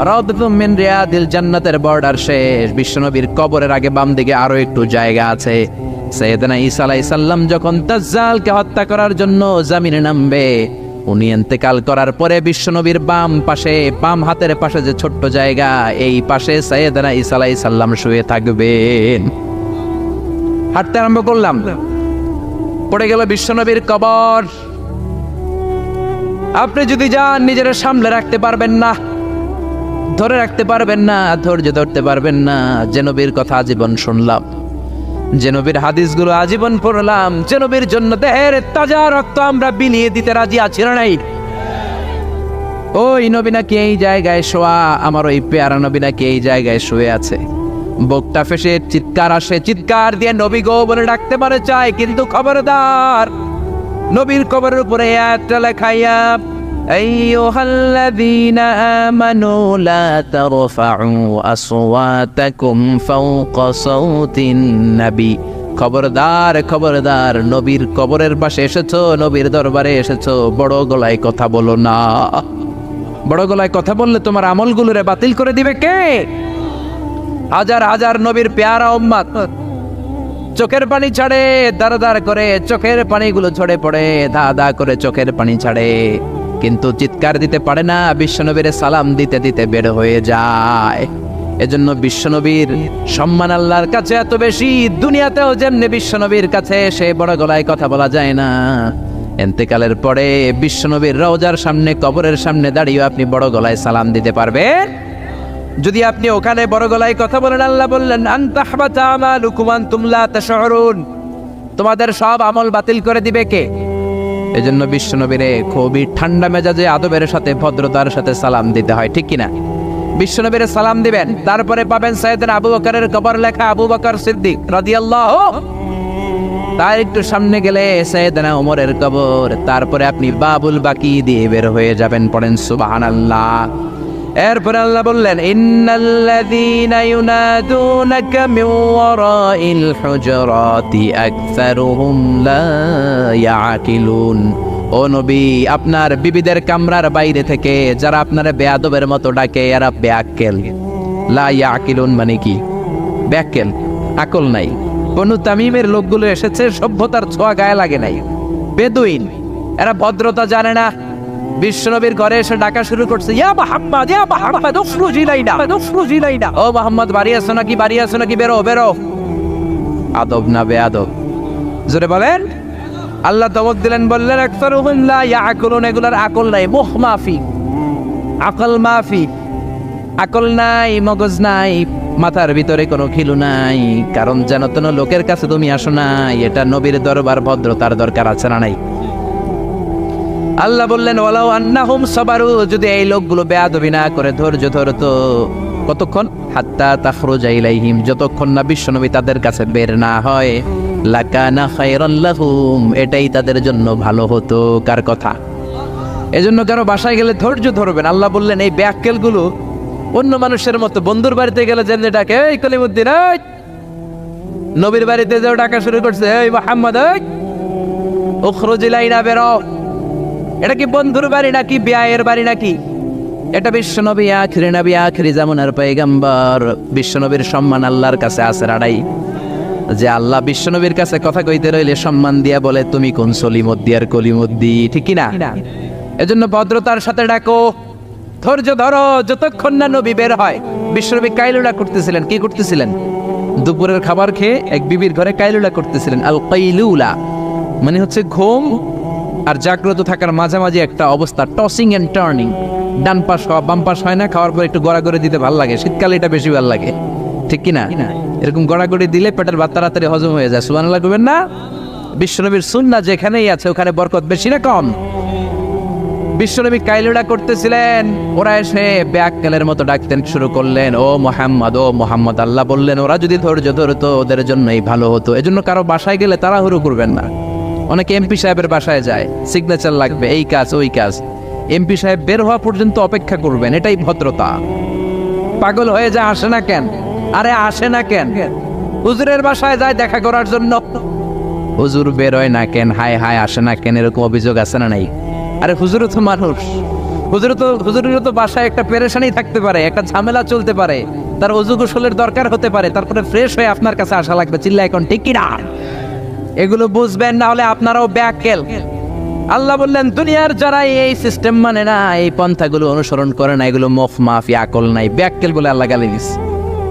রাউদাতুম মিন রিয়াদিল জান্নাতের বর্ডার শেষ। বিশ্বনবীর কবরের আগে বাম দিকে আরো একটু জায়গা আছে। সাইয়েদনা ঈসা আলাইহিস সালাম যখন দাজ্জালকে হত্যা করার জন্য জমিনে নামবে, উনি ইন্তেকাল করার পরে বিশ্বনবীর বাম পাশে, বাম হাতের পাশে যে ছোট্ট জায়গা, এই পাশে সাইয়েদনা ঈসা আলাইহিস সালাম শুয়ে থাকবেন। হাঁটতে আরম্ভ করলাম, পড়ে গেল বিশ্বনবীর কবর। আপনি যদি যান, নিজের সামলে রাখতে পারবেন না, ধরে রাখতে পারবেন না, ধৈর্য ধরতে পারবেন না। যে নবীর কথা আজীবন শুনলাম, যে নবীর হাদিসগুলো আজীবন পড়লাম, যে নবীর জন্য দেহের তাজা রক্ত আমরা বিলিয়ে দিতে রাজি আছি না নাই, ওই নবী নাকি এই জায়গায় শোয়া, আমার ওই পেয়ারা নবী নাকি এই জায়গায় শুয়ে আছে। বুকটা ফেসে চিৎকার আসে, চিৎকার দিয়ে নবী গো বলে ডাকতে পারে চায়, কিন্তু খবরদার, নবীর কবরের উপরে একটা লেখাইয়া, আইয়ুহাল্লাযীনা আমানু লা তারফাউ আসওয়াতাকুম ফাওকা সাওতিন নবী। খবরদার, খবরদার, নবীর কবরের পাশে এসেছো, নবীর দরবারে এসেছো, বড় গলায় কথা বলো না। বড় গলায় কথা বললে তোমার আমলগুলোরে বাতিল করে দিবে কে? হাজার হাজার নবীর পেয়ারা উম্মত চোখের পানি ছাড়ে, দাঁড় করে চোখের পানিগুলো ঝরে পড়ে, দা করে চোখের পানি ছাড়ে, কিন্তু চিৎকার দিতে পারে না। বিশ্বনবীর সালাম দিতে দিতে বের হয়ে যায়। এজন্য বিশ্বনবীর সম্মান আল্লাহর কাছে এত বেশি, দুনিয়াতেও যেমনি বিশ্বনবীর কাছে সে বড় গলায় কথা বলা যায় না, ইন্তেকালের পরে বিশ্বনবীর রওজার সামনে, কবরের সামনে দাঁড়িয়ে আপনি বড় গলায় সালাম দিতে পারবেন। যদি আপনি ওখানে বড় গলায় কথা বলেন, আল্লাহ বললেন আনতাহবাতা আমালুকুম আনতুম লা তাশউরুন, তোমাদের সব আমল বাতিল করে দিবে কে? এজন্য বিশ্বনবীরে খুবই ঠান্ডা মেজাজে, আদবের সাথে, ভদ্রতার সাথে সালাম দিতে হয়, ঠিক কিনা? বিশ্বনবীরে সালাম দিবেন, তারপরে পাবেন সাইয়েদনা আবু বকরের কবর লেখা আবু বকর সিদ্দিক রাদিয়াল্লাহু। তার একটু সামনে গেলে সাইয়েদনা ওমরের কবর, তারপরে আপনি বাবুল বাকি দিয়ে বের হয়ে যাবেন। পড়েন সুবহানাল্লাহ। এরপরে আল্লাহ বললেন ইন্নাল্লাযীনা ইউনাদুনাকা মিন ওয়ারাইল হুজুরাতি আকসারুহুম লা ইয়াকিলুন। ও নবী, আপনার বিবিদের কামরার বাইরে থেকে যারা আপনার বেয়াদবের মতো ডাকে, এরা বেআক্কেল। লা ইয়াকিলুন মানে কি? বেআক্কেল, আকল নাই। বনু তামিমের লোকগুলো এসেছে, সভ্যতার ছোঁয়া গায়ে লাগে নাই, বেদুইন, এরা ভদ্রতা জানে না। বিশ্বনবীর ঘরে এসে ডাকা শুরু করছে, ইয়া মুহাম্মদ, ইয়া মুহাম্মদ, উখরুজ ইলাইনা, উখরুজ ইলাইনা। ও মুহাম্মদ, বাড়ি আছো নাকি, বাড়ি আছো নাকি, বেরো বেরো। আদব না বেয়াদব? জোরে বলেন। আল্লাহ ধমক দিলেন, বললেন আকসারুহুম লা ইয়াকুলুন, এগুলার আকল নাই, মুখ মাফি, আকল মাফি, আকল নাই, মগজ নাই, মাথার ভিতরে কোনো খিলু নাই। কারণ যেন তেন লোকের কাছে তুমি আসো নাই, এটা নবীর দরবার, ভদ্রতার দরকার আছে না নাই? আল্লাহ বললেন ওয়ালাউ আন্নাহুম সাবারু, যদি এই লোকগুলো বেয়াদবি না করে ধৈর্য ধরতো, কতক্ষণ? হাত্তা তাখরুজা ইলাইহিম, যতক্ষণ না বিশ্বনবী তাদের কাছে বের না হয়, লাকানা খায়রান লাহুম, এটাই তাদের জন্য ভালো হতো। কার কথা? এজন্য কারো বাসায় গেলে ধৈর্য ধরবেন। আল্লাহ বললেন এই বেয়াক্কেলগুলো অন্য মানুষের মতো, বন্ধুর বাড়িতে গেলে যেমনি ডাকে, এই কলিমুদ্দিন, এই নবীর বাড়িতে যেও ডাকা শুরু করছে, এই মুহাম্মদ, এই উখরুজ ইলাইনা, বেরো। এটা কি বন্ধুর বাড়ি নাকি বিয়ের বাড়ি নাকি? এটা বিশ্বনবী আখিরি নবী, আখিরি জামানার পয়গম্বর। বিশ্বনবীর সম্মান আল্লাহর কাছে আছে রাড়াই, যে আল্লাহ বিশ্বনবীর কাছে কথা কইতে রইলে সম্মান দিয়া বলে তুমি কোন সলিমদ্দি আর কলিমদ্দি, ঠিক কি না? এজন্য ভদ্রতার সাথে ডাকো, ধৈর্য ধরো যতক্ষণ না নবী বের হয়। বিশ্বনবী কাইলুলা করতেছিলেন। কি করতেছিলেন? দুপুরের খাবার খেয়ে এক বিবির ঘরে কাইলুলা করতেছিলেন। আল কাইলুলা মানে হচ্ছে ঘুম আর জাগ্রত থাকার মাঝামাঝি একটা অবস্থা, টসিং এন্ড টার্নিং। ডান পাশ হওয়া বাম পাশ হয় না, খাওয়ার পর একটু গড়াগড়ি দিতে ভালো লাগে, শীতকালে এটা বেশি ভালো লাগে, ঠিক কি না? এরকম গড়াগড়ি দিলে পেটের ভাত তাড়াতাড়ি হজম হয়ে যায়। সুবহানাল্লাহ কইবেন না? বিশ্বনবীর সুন্নাহ যেখানেই আছে ওখানে বরকত বেশি না কম? বিশ্বনবী কাইলুলা করতেছিলেন, ওরা এসে ব্যাককেলের মতো ডাকতেন শুরু করলেন, ও মোহাম্মদ, ও মোহাম্মদ। আল্লাহ বললেন ওরা যদি ধৈর্য ধরতো ওদের জন্যই ভালো হতো। এজন্য কারো বাসায় গেলে তাড়াহুড়ো করবেন না। অনেকে এমপি সাহেবের বাসায় যায়, সিগনেচার লাগবে, এই কাজ ওই কাজ। এমপি সাহেব বের হওয়া পর্যন্ত অপেক্ষা করবেন, এটাই ভদ্রতা। পাগল হয়ে যায়, আসে না কেন? আরে আসে না কেন? হুজুরের বাসায় যায় দেখা করার জন্য, হুজুর বের হয় না কেন? হায় হায় আসে না কেন? এরকম অভিযোগ আছে না নাই? আরে হুজুরও তো মানুষ, হুজুরেরও তো বাসায় একটা পেরেশানি থাকতে পারে, একটা ঝামেলা চলতে পারে, তার অজু গোসলের দরকার হতে পারে, তারপরে ফ্রেশ হয়ে আপনার কাছে আসা লাগবে। চিল্লা এখন ঠিক কি না? এগুলো বুঝবেন, না হলে আপনারাও ব্যাককেল। আল্লাহ বললেন দুনিয়ার যারা এই সিস্টেম মানে না, এই পন্থাগুলো অনুসরণ করে না, এগুলো মফ মাফি আকল নাই, ব্যাককেল বলে আল্লাহ গালি দিস।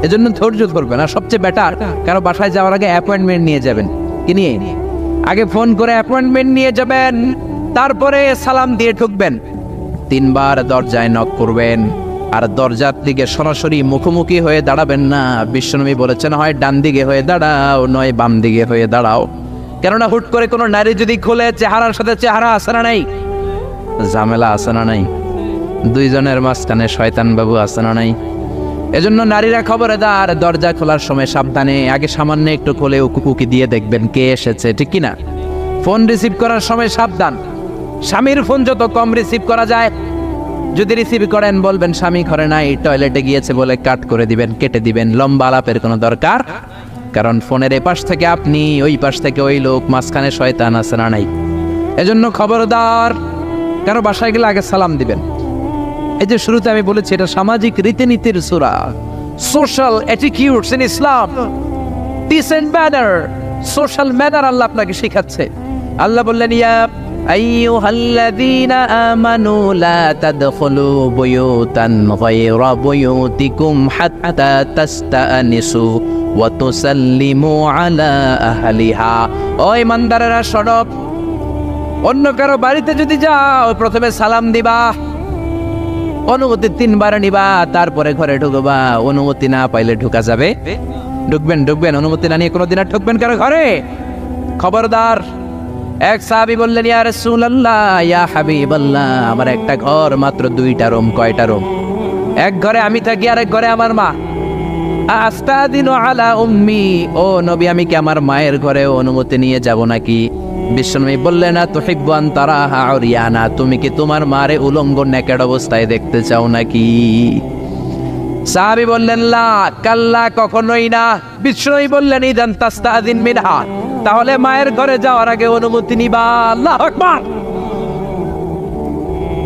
এজন্য ধৈর্য ধরবেন। আর সবচেয়ে বেটার, কারো বাসায় যাওয়ার আগে অ্যাপয়েন্টমেন্ট নিয়ে যাবেন। কি নিয়ে? আগে ফোন করে অ্যাপয়েন্টমেন্ট নিয়ে যাবেন, তারপরে সালাম দিয়ে ঢুকবেন। 3 বার দরজায় নক করবেন, আর দরজার দিকে সরাসরি মুখোমুখি হয়ে দাঁড়াবেন না। বিশ্বনবী বলেছেন হয় ডান দিকে হয়ে দাঁড়াও, নয় বাম দিকে হয়ে দাঁড়াও। কেননা হুট করে কোনো নারী যদি খোলে, চেহারার সাথে চেহারা আছে না নাই? ঝামেলা আছে না নাই? দুইজনের মাঝখানে শয়তান বাবু আছে না নাই? এজন্য নারীরা খবরদার, দরজা খোলার সময় সাবধানে, আগে সামান্য একটু খোলে উকি দিয়ে দেখবেন কে এসেছে, ঠিক কি না? ফোন রিসিভ করার সময় সাবধান, স্বামীর ফোন যত কম রিসিভ করা যায়। যদি রিসিভ করেন বলবেন স্বামী ঘরে নাই, টয়লেটে গিয়েছে বলে কাট করে দিবেন, কেটে দিবেন। লম্বা আলাপের কোনো দরকার, কারণ ফোনের এপাশ থেকে আপনি, ওই পাশ থেকে ওই লোক, মাঝখানে শয়তান আছে না নাই? এজন্য খবরদার, কারো বাসায় গেলে আগে সালাম দিবেন। এই যে শুরুতে আমি বলেছি এটা সামাজিক রীতিনীতির সূরা, social attitudes in Islam, decent manner, social manner আল্লাহ আপনাকে শেখাচ্ছে। আল্লাহ বললেন ইয়া আইয়ুহাল্লাযীনা আমানু লা তাদখুলু বুয়ুতান গায়রা বুয়ুতিকুম হাত্তা তাস্তানিসু ওয়া তুসাল্লিমু আলা আহলিহা। ও ইমানদারেরা শোনো, অন্য কারো বাড়িতে যদি যাও প্রথমে সালাম দিবা, অনুমতি 3 বার নিবা, তারপরে ঘরে ঢুকবা। অনুমতি না পাইলে ঢুকা যাবে? ঢুকবেন। অনুমতি না নিয়ে কোনোদিন আর ঢুকবেন কারো ঘরে? খবরদার। এক সাহাবী বললেন ইয়া রাসূলুল্লাহ, ইয়া হাবিবাল্লাহ, আমার একটা ঘর, মাত্র 2টা রুম। কয়টা রুম? এক ঘরে আমি থাকি, আর এক ঘরে আমার মা। আস্তাদিনু আলা উম্মি, ও নবী আমি কি আমার মায়ের ঘরে অনুমতি নিয়ে যাব নাকি? বিশ্বনবী বললেন না তুহিব্বু আন তারাহা উরিয়ানা, তুমি কি তোমার মারে উলঙ্গ নেকেড অবস্থায় দেখতে চাও নাকি? সাহাবী বললেন লা, কাল্লা, কখনোই না। বিশ্বনবী বললেন ইদান তাস্তাদিন মিনহা, তাহলে মায়ের ঘরে যাওয়ার আগে অনুমতি নিবা। আল্লাহু আকবার।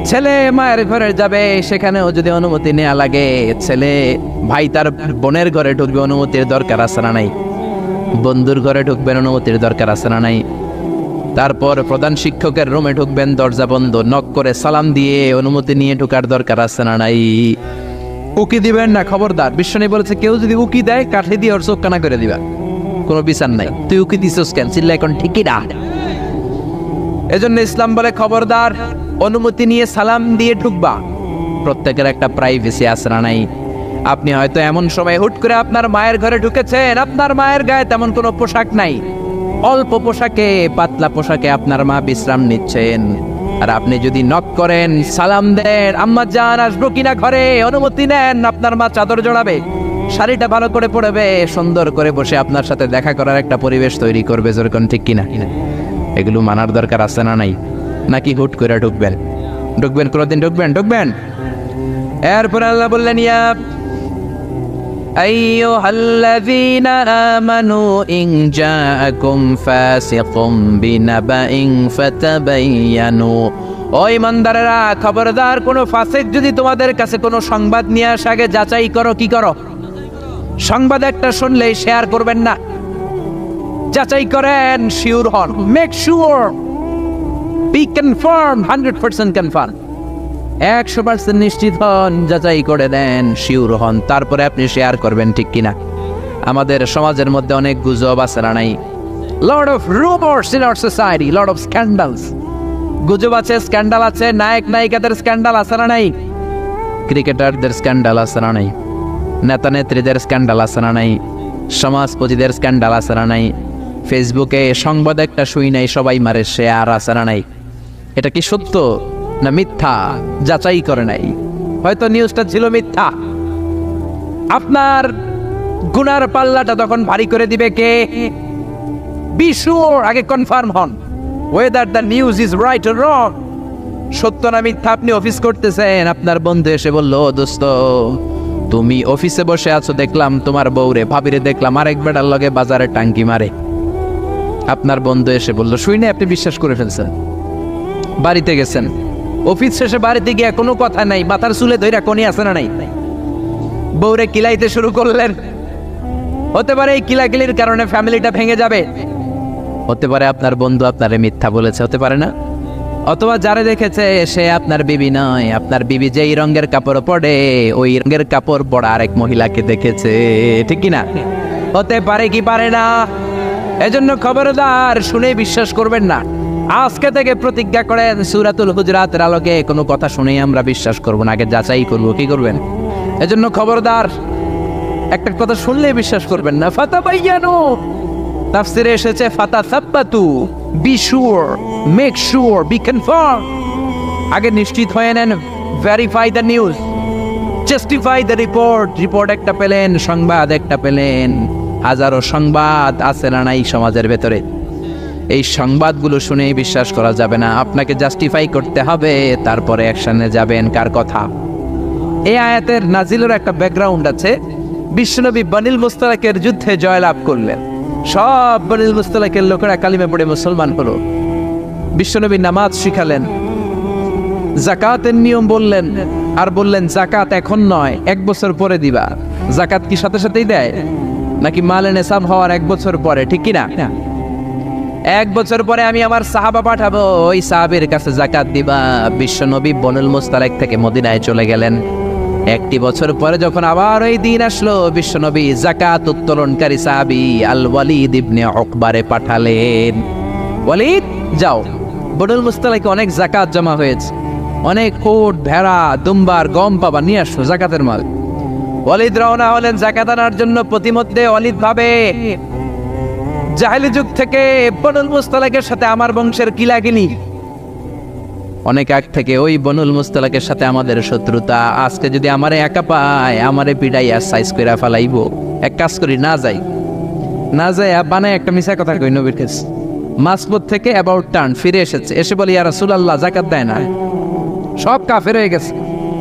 ছেলে মায়ের ঘরে যাবে, সেখানেও যদি অনুমতি নেওয়া লাগে, ছেলে ভাই তার বোনের ঘরে ঢুকবে, অনুমতির দরকার আছে না নাই? বন্ধুর ঘরে ঢুকবেন, অনুমতির দরকার আছে না নাই? তারপর প্রধান শিক্ষকের রুমে ঢুকবেন, দরজা বন্ধ, নক করে সালাম দিয়ে অনুমতি নিয়ে ঢোকার দরকার আছে না নাই? উকি দিবেন না, খবরদার। বিশ্বনবী বলেছে কেউ যদি উকি দেয় কাঠি দিয়ে ওর চোখ কানা করে দিবা, কোনো বিচার নাই। তুই উকি দিছস কেন? চিল্লা এখন ঠিকই না। এজন্য ইসলাম বলে খবরদার, অনুমতি নিয়ে সালাম দিয়ে ঢুকবা। প্রত্যেকের একটা প্রাইভেসি আছে না নাই? আপনি হয়তো এমন সময় হুট করে আপনার মায়ের ঘরে ঢুকেছেন, আপনার মায়ের গায়ে তেমন কোনো পোশাক নাই, অল্প পোশাকে, পাতলা পোশাকে আপনার মা বিশ্রাম নিচ্ছেন। আর আপনি যদি নক করেন, সালাম দেন, আম্মা জান আসবো কিনা ঘরে, অনুমতি নেন, আপনার মা চাদর জড়াবে, শাড়িটা ভালো করে পরবে, সুন্দর করে বসে আপনার সাথে দেখা করার একটা পরিবেশ তৈরি করবে। যেরকম ঠিক কিনা? এগুলো মানার দরকার আছে না নাই? নাকি হুট করে ঢুকবেন? কোনোদিন ঢুকবেন? এরপরে আল্লাহ বললেন ইয়া আইয়ুহাল্লাযীনা আমানু ইন জাআকুম ফাসিকুম বিনাবাইন ফাতাবায়ানু, ও ইমানদারেরা খবরদার, কোনো ফাসিক যদি তোমাদের কাছে কোনো সংবাদ নিয়ে আসে আগে যাচাই করো। কি করো? সংবাদ একটা শুনলেই শেয়ার করবেন না, যাচাই করেন, শিওর হন, make sure, be confirm, 100% confirm, 100% নিশ্চিত হন, যাচাই করে দেন, শিওর হন, তারপরে আপনি শেয়ার করবেন, ঠিক কিনা? আমাদের সমাজের মধ্যে অনেক গুজব আছে না নাই? Lot of rumours in our society, lot of scandals. গুজব আছে, স্ক্যান্ডাল আছে, নায়ক নায়িকাদের স্ক্যান্ডাল আছে না নাই? ক্রিকেটারদের স্ক্যান্ডাল আছে না নাই? নেতা নেত্রীদের স্ক্যান্ডাল আছে না নাই? সমাজপতিদের স্ক্যান্ডাল আছে না নাই? ফেসবুকে সংবাদ একটা শুই নাই, সবাই মারে শেয়ার আছে না নাই? এটা কি সত্য না মিথ্যা যাচাই করে নাই? হয়তো নিউজটা ছিল মিথ্যা। আপনার গুনার পাল্লাটা তখন ভারী করে দিবে কে? বি শিওর, আগে কনফার্ম হন whether the news is right or wrong, সত্য না মিথ্যা। আপনি অফিস করতেছেন, আপনার বন্ধু এসে বলল, দোস্ত তুমি অফিসে বসে আছো, দেখলাম তোমার বউরে ভাবিরে দেখলাম আরেক বেটার লগে বাজারে টাঙ্কি মারে। আপনার বন্ধু এসে বলল, শুনে আপনি বিশ্বাস করে ফেলছেন। বাড়িতে গেছেন, অফিস শেষে বাড়িতে গিয়ে কোনো কথা নাই, মাথার চুলে ধইরা কোনি আছে না নাই? বউরে কিলাইতে শুরু করলেন। হতে পারে এই কিলাকিলির কারণে ফ্যামিলিটা ভেঙে যাবে। হতে পারে আপনার বন্ধু আপনারে মিথ্যা বলেছে, হতে পারে না? অথবা যারে দেখেছে সে আপনার বিবি নয়, আপনার বিবি যেই রঙের কাপড় পরে ওই রঙের কাপড় পরা আরেক মহিলাকে দেখেছে, ঠিক কিনা? হতে পারে কি পারে না? এজন্য খবরদার, শুনে বিশ্বাস করবেন না। আজকে থেকে প্রতিজ্ঞা করেন, সূরাতুল হুজরাতের আলোকে কোনো কথা শুনেই আমরা বিশ্বাস করব না, আগে যাচাই করব। কি করবেন? এজন্য খবরদার, একটা কথা শুনলেই বিশ্বাস করবেন না। ফাতাবায়ানু, তাফসিরে এসেছে ফাতাসাব্বাতু, be sure, make sure, be confirm, আগে নিশ্চিত হয়ে নেন, verify the news, justify the report. Report একটা পেলেন, সংবাদ একটা পেলেন, হাজারো সংবাদ আছে না নাই সমাজের ভেতরে? এই সংবাদগুলো শুনেই বিশ্বাস করা যাবে না, আপনাকে জাস্টিফাই করতে হবে, তারপরে অ্যাকশনে যাবেন। কার কথা? এই আয়াতের নাজিলের একটা ব্যাকগ্রাউন্ড আছে। বিশ্বনবী বনিল মুস্তালাকের যুদ্ধে জয়লাভ করলেন, সব বনিল মুস্তালাকের লোকেরা কালিমা পড়ে মুসলমান হলো। বিশ্বনবী নামাজ শিখালেন, যাকাতের নিয়ম বললেন, আর বললেন যাকাত এখন নয়, 1 বছর পরে দিবা। যাকাত কি সাথে সাথেই দেয় নাকি মালে নেসাব হওয়ার 1 বছর পরে? ঠিক কিনা? 1 বছর পরে আমি আমার সাহাবা পাঠাবো, ওই সাহাবের কাছে যাকাত দিবা। বিশ্বনবী বনিল মুস্তালাক থেকে মদিনায় চলে গেলেন। 1 বছর পরে যখন আবার ওই দিন আসলো, বিশ্বনবী যাকাত উত্তোলনকারী সাহাবী আল ওয়ালিদ ইবনে উকবারে পাঠালেন, ওয়ালিদ যাও, বনুল মুস্তালাকে অনেক যাকাত জমা হয়েছে, অনেক কোট, ভেড়া, দুম্বার, গম পাবা, নিয়ে আসো যাকাতের মাল। ওয়ালিদ রওনা হলেন যাকাত আনার জন্য। প্রতিমধ্যে ওয়ালিদ ভাবে, জাহেলি যুগ থেকে বনুল মুস্তালাকের সাথে আমার বংশের কিলাকিলি, অনেক আগ থেকে ওই বনুল মুস্তালাকের সাথে আমাদের শত্রুতা। আজকে যদি আমারে একা পায়, আমারে পিড়াইয়া সাইজ কইরা ফালাইবো। এক কাজ করি, না যাই, না যাই, বানায় একটা মিছা কথা কই নবীর কাছে। মাসবুদ থেকে অ্যাবাউট টার্ন ফিরে এসেছে, এসে বলি, ইয়া রাসূলুল্লাহ যাকাত দেয় না, সব কাফের হয়ে গেছে,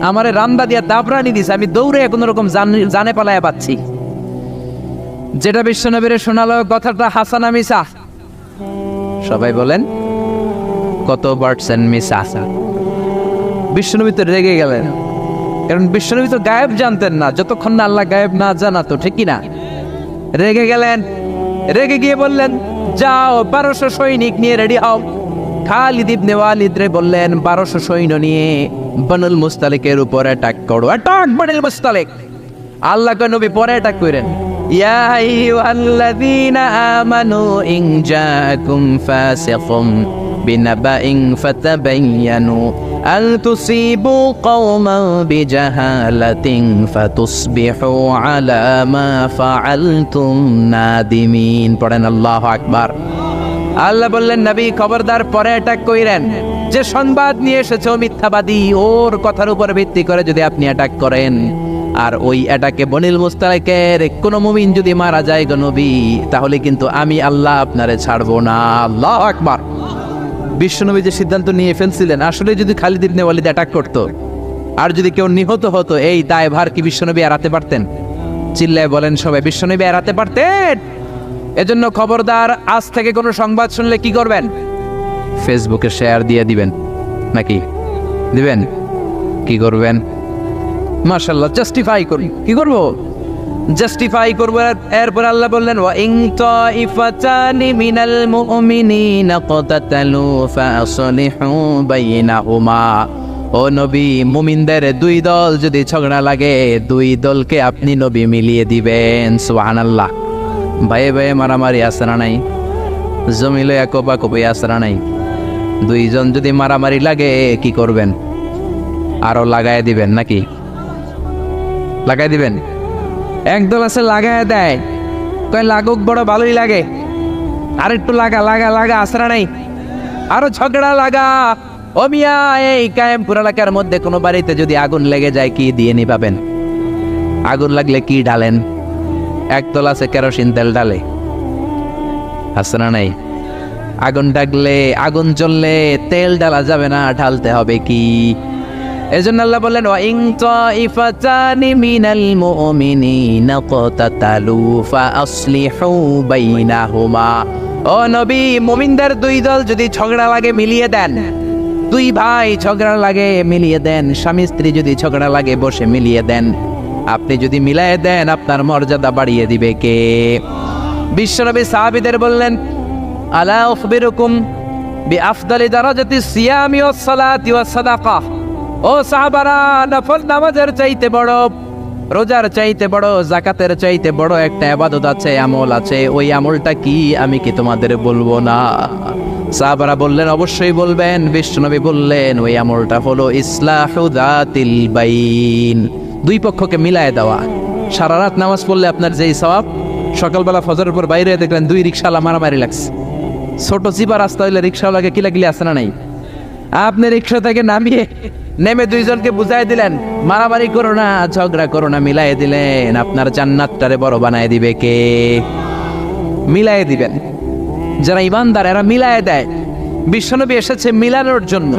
আমারে রান্দা দিয়া দাবরানি দিছে, আমি দৌড়ে কোনো রকম জানে পালায়া পাচ্ছি। যেটা বিশ্বনবীরে শোনালো কথাটা হাসানা মিছা? সবাই বলেন কত পার্সেন্ট মিছা? বিশ্বনবী তো রেগে গেলেন, কারণ বিশ্বনবী তো গায়েব জানতেন না, যতক্ষণ না আল্লাহ গায়েব না জানাতো, ঠিক কিনা? রেগে গেলেন, রেগে গিয়ে বললেন, যাও 1200 সৈনিক নিয়ে রেডি হও। খালিদ ইবনে ওয়ালিদ রে বললেন, 1200 সৈন্য নিয়ে বনুল মুস্তালিকের উপর অ্যাটাক করো। অ্যাটাক বনুল মুস্তালিক। আল্লাহ কে নবী পরে অ্যাটাক করেন, ইয়া আইয়ুহাল্লাযীনা আমানু ইন জাআকুম ফাসিকুম বিনাবাইন ফাতাবায়ানু আন তুসিবু কওমান বিজাহালাতিন ফাতুসবিহু আলা মা ফাআলতুম নাদিমিন। পড়েন আল্লাহু আকবার। আল্লাহ বললেন, নবী খবরদার পরে অ্যাটাক কইরেন। যে সংবাদ নিয়ে এসেছে মিথ্যাবাদী, ওর কথার উপর ভিত্তি করে যদি আপনি অ্যাটাক করেন, আর ওই অ্যাটাকে বনিল মুস্তালিকের কোন মুমিন যদি মারা যায় গো নবী, তাহলে কিন্তু আমি আল্লাহ আপনারে ছাড়বো না। আল্লাহু আকবার। বিশ্বনবী যে সিদ্ধান্ত নিয়ে ফেলছিলেন, আসলে যদি খালিদ ইবনে ওয়ালিদ অ্যাটাক করতো আর যদি কেউ নিহত হতো, এই দায়ভার কি বিশ্বনবী এড়াতে পারতেন? চিল্লায় বলেন সবাই, বিশ্বনবী এড়াতে পারতেন? এজন্য খবরদার, আজ থেকে কোনো সংবাদ শুনলে কি করবেন? ফেসবুকে শেয়ার দিয়ে দিবেন, নাকি দিবেন? কি করবেন? মাশাআল্লাহ, জাস্টিফাই করি। কি করব? জাস্টিফাই করব। এরপর আল্লাহ বললেন, ওয়া ইন তাইফাতানি মিনাল মুমিনিনা ক্বাতালু ফাসলিহু বাইনাহুমা। ও নবী, মুমিনদের দুই দল যদি ঝগড়া লাগে, দুই দলকে আপনি নবী মিলিয়ে দিবেন। সুবহানাল্লাহ। ভাইয়ে ভাইয়ে মারামারি আছে না নাই? জমিলে কোপাকুপি আছে না নাই? দুইজন যদি মারামারি লাগে কি করবেন? আরো লাগায় দিবেন, নাকি লাগাই দিবেন? একদল আছে লাগায় দেয়, কয় লাগুক, বড় ভালোই লাগে, আর একটু লাগা লাগা লাগা, আসরা নাই, আরো ঝগড়া লাগা। ও মিয়া, এই কায়েমপুর এলাকার মধ্যে কোনো বাড়িতে যদি আগুন লেগে যায়, কি দিয়ে নিভাবেন? আগুন লাগলে কি ঢালেন? একদল আছে কেরোসিন তেল ঢালে, আসরা নাই? আগুন ডাকলে, আগুন জ্বললে তেল ঢালা যাবে না, ঢালতে হবে কি? এজন্য আল্লাহ বললেন, ওয়া ইন তাইফাতানি মিনাল মুমিনিনা ক্বাতালু ফাসলিহু বাইনাহুমা। ও নবী, মুমিনদের দুই দল যদি ঝগড়া লাগে মিলিয়ে দেন। দুই ভাই ঝগড়া লাগে মিলিয়ে দেন, স্বামী স্ত্রী যদি ঝগড়া লাগে বসে মিলিয়ে দেন। আপনি যদি মিলিয়ে দেন, আপনার মর্যাদা বাড়িয়ে দিবে কে? বিশ্বনবী সাহাবীদের বললেন, আলা উখবিরুকুম বিআফদালি দারাজাতিস সিয়ামি ওয়াস সালাতি ওয়াস সাদাকাহ। ও সাহাবারা, নফল নামাজের চাইতে বড়, রোজার চাইতে বড়, যাকাতের চাইতে বড় একটা ইবাদত আছে, আমল আছে। ওই আমলটা কি, আমি কি তোমাদের বলবো না? সাহাবারা বললেন, অবশ্যই বলবেন। বিশ্বনবী বললেন, ওই আমলটা হলো ইসলাহু যাতিল বাইন, দুই পক্ষকে মিলায় দেওয়া। সারা রাত নামাজ পড়লে আপনার যেই সওয়াব, সকালবেলা ফজরের পর বাইরে দেখলেন দুই রিকশাওয়ালা মারামারি লাগছে। ছোট চিপা রাস্তা হইলে রিকশাওয়ালাকে কিলাকিলি আসে না নাই? আপনি রিকশা থেকে নেমে দুইজনকে বুঝাই দিলেন, মারামারি করো না, ঝগড়া করো না, মিলাই দিলেন। আপনার জান্নাতটারে বড় বানায় দিবে কে? মিলাই দিবেন। যারা ইমানদার এরা মিলাই দেয়। বিশ্বনবী এসেছে মিলানোর জন্য,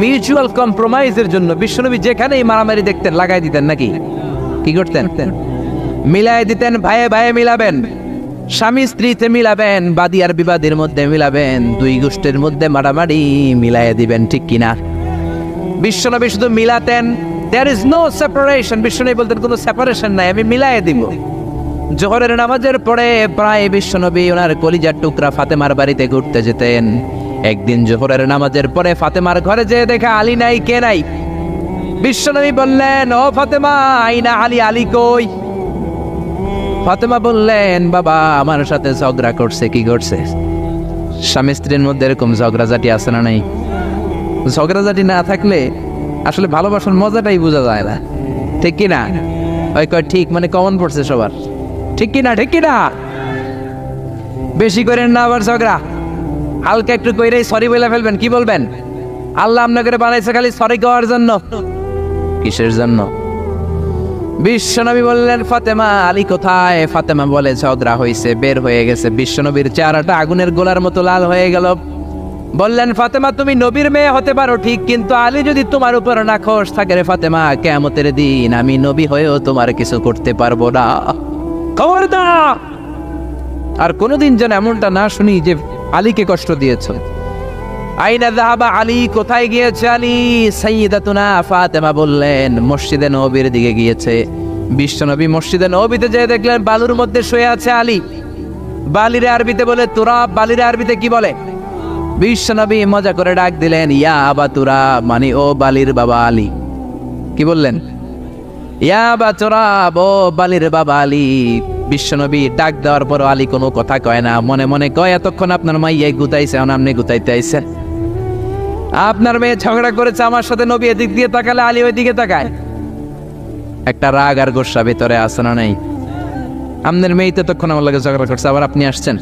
মিউচুয়াল কম্প্রোমাইজের জন্য। বিশ্বনবী যেখানেই মারামারি দেখতেন লাগাই দিতেন, নাকি কি করতেন? মিলাই দিতেন। ভাইয়ে ভাইয়ে মিলাবেন, স্বামী স্ত্রীতে মিলাবেন, বাদী আর বিবাদীর মধ্যে মিলাবেন, দুই গোষ্ঠীর মধ্যে মারামারি মিলাই দিবেন, ঠিক কিনা? বিশ্বনবী শুধু মিলাতেন, দেয়ার ইজ নো সেপারেশন। বিশ্বনবী বলতেন, কোনো সেপারেশন নাই, আমি মিলাই দিব। জোহরের নামাজের পরে প্রায় বিশ্বনবী ওনার কলিজার টুকরা ফাতেমার বাড়িতে ঘুরতে যেতেন। একদিন জোহরের নামাজের পরে ফাতেমার ঘরে যেয়ে দেখে আলী নাই। কে নাই? বিশ্বনবী বললেন, ও ফাতেমা, আইনা আলী, আলী কই? ফাতেমা বললেন, বাবা আমার সাথে ঝগড়া করছে। কি করছে? স্বামী স্ত্রীর মধ্যে এরকম ঝগড়াঝাটি আছে না নাই? ঝগড়াঝাটি না থাকলে আসলে ভালোবাসার মজাটাই বোঝা যায় না, ঠিক কিনা? ওই কয় ঠিক, মানে কমন পড়ছে সবার, ঠিক কিনা? ঠিক কিনা? বেশি করেন না আবার ঝগড়া, হালকা একটু কইরেই সরি বলে ফেলবেন। কি বলবেন? আল্লাহ আপনাকে বানাইছে খালি সরি করার জন্য। কিসের জন্য? বিশ্বনবী বললেন, ফাতেমা, আলী কোথায়? ফাতেমা বলে, ঝগড়া হয়েছে, বের হয়ে গেছে। বিশ্বনবীর চেহারাটা আগুনের গোলার মতো লাল হয়ে গেল। বললেন, ফাতেমা, তুমি নবীর মেয়ে হতে পারো ঠিক, কিন্তু আলী যদি তোমার উপর নাখোশ থাকে রে ফাতেমা, কিয়ামতের দিন আমি নবী হয়েও তোমার কিছু করতে পারবো না। খবরদার আর কোনোদিন যেন এমনটা না শুনি যে আলীকে কষ্ট দিয়েছ। আইনা যাহাবা আলী, কোথায় গিয়েছে আলী? সাইয়্যিদাতুনা ফাতেমা বললেন, মসজিদে নববীর দিকে গিয়েছে। বিশ্বনবী মসজিদে নববীতে যেয়ে দেখলেন বালুর মধ্যে শুয়ে আছে আলী। বালিরে আরবিতে বলে তুরাব, বালিরে আরবিতে কি বলে? বিশ্বনবী মজা করে ডাক দিলেন, ইয়া আবা তুরাব, মানে ও বালির বাবা আলী। কি বললেন? ইয়া আবা তুরাব, ও বালির বাবা আলী। বিশ্বনবী ডাক দেওয়ার পর আলী কোনো কথা কয় না, মনে মনে কয়, এতক্ষণ আপনার মাইয়াই গুতাইছে, এখন আপনি গুতাইতে আইছেন। আপনার মেয়ে ঝগড়া করেছে আমার সাথে, নবী এদিক দিয়ে তাকালে আলী ওই দিকে তাকায়। একটা রাগ আর গোসা ভিতরে আছে না নাই? আপনার মেয়ে তো তখন আমার লাগে ঝগড়া করছে, আবার আপনি আসছেন।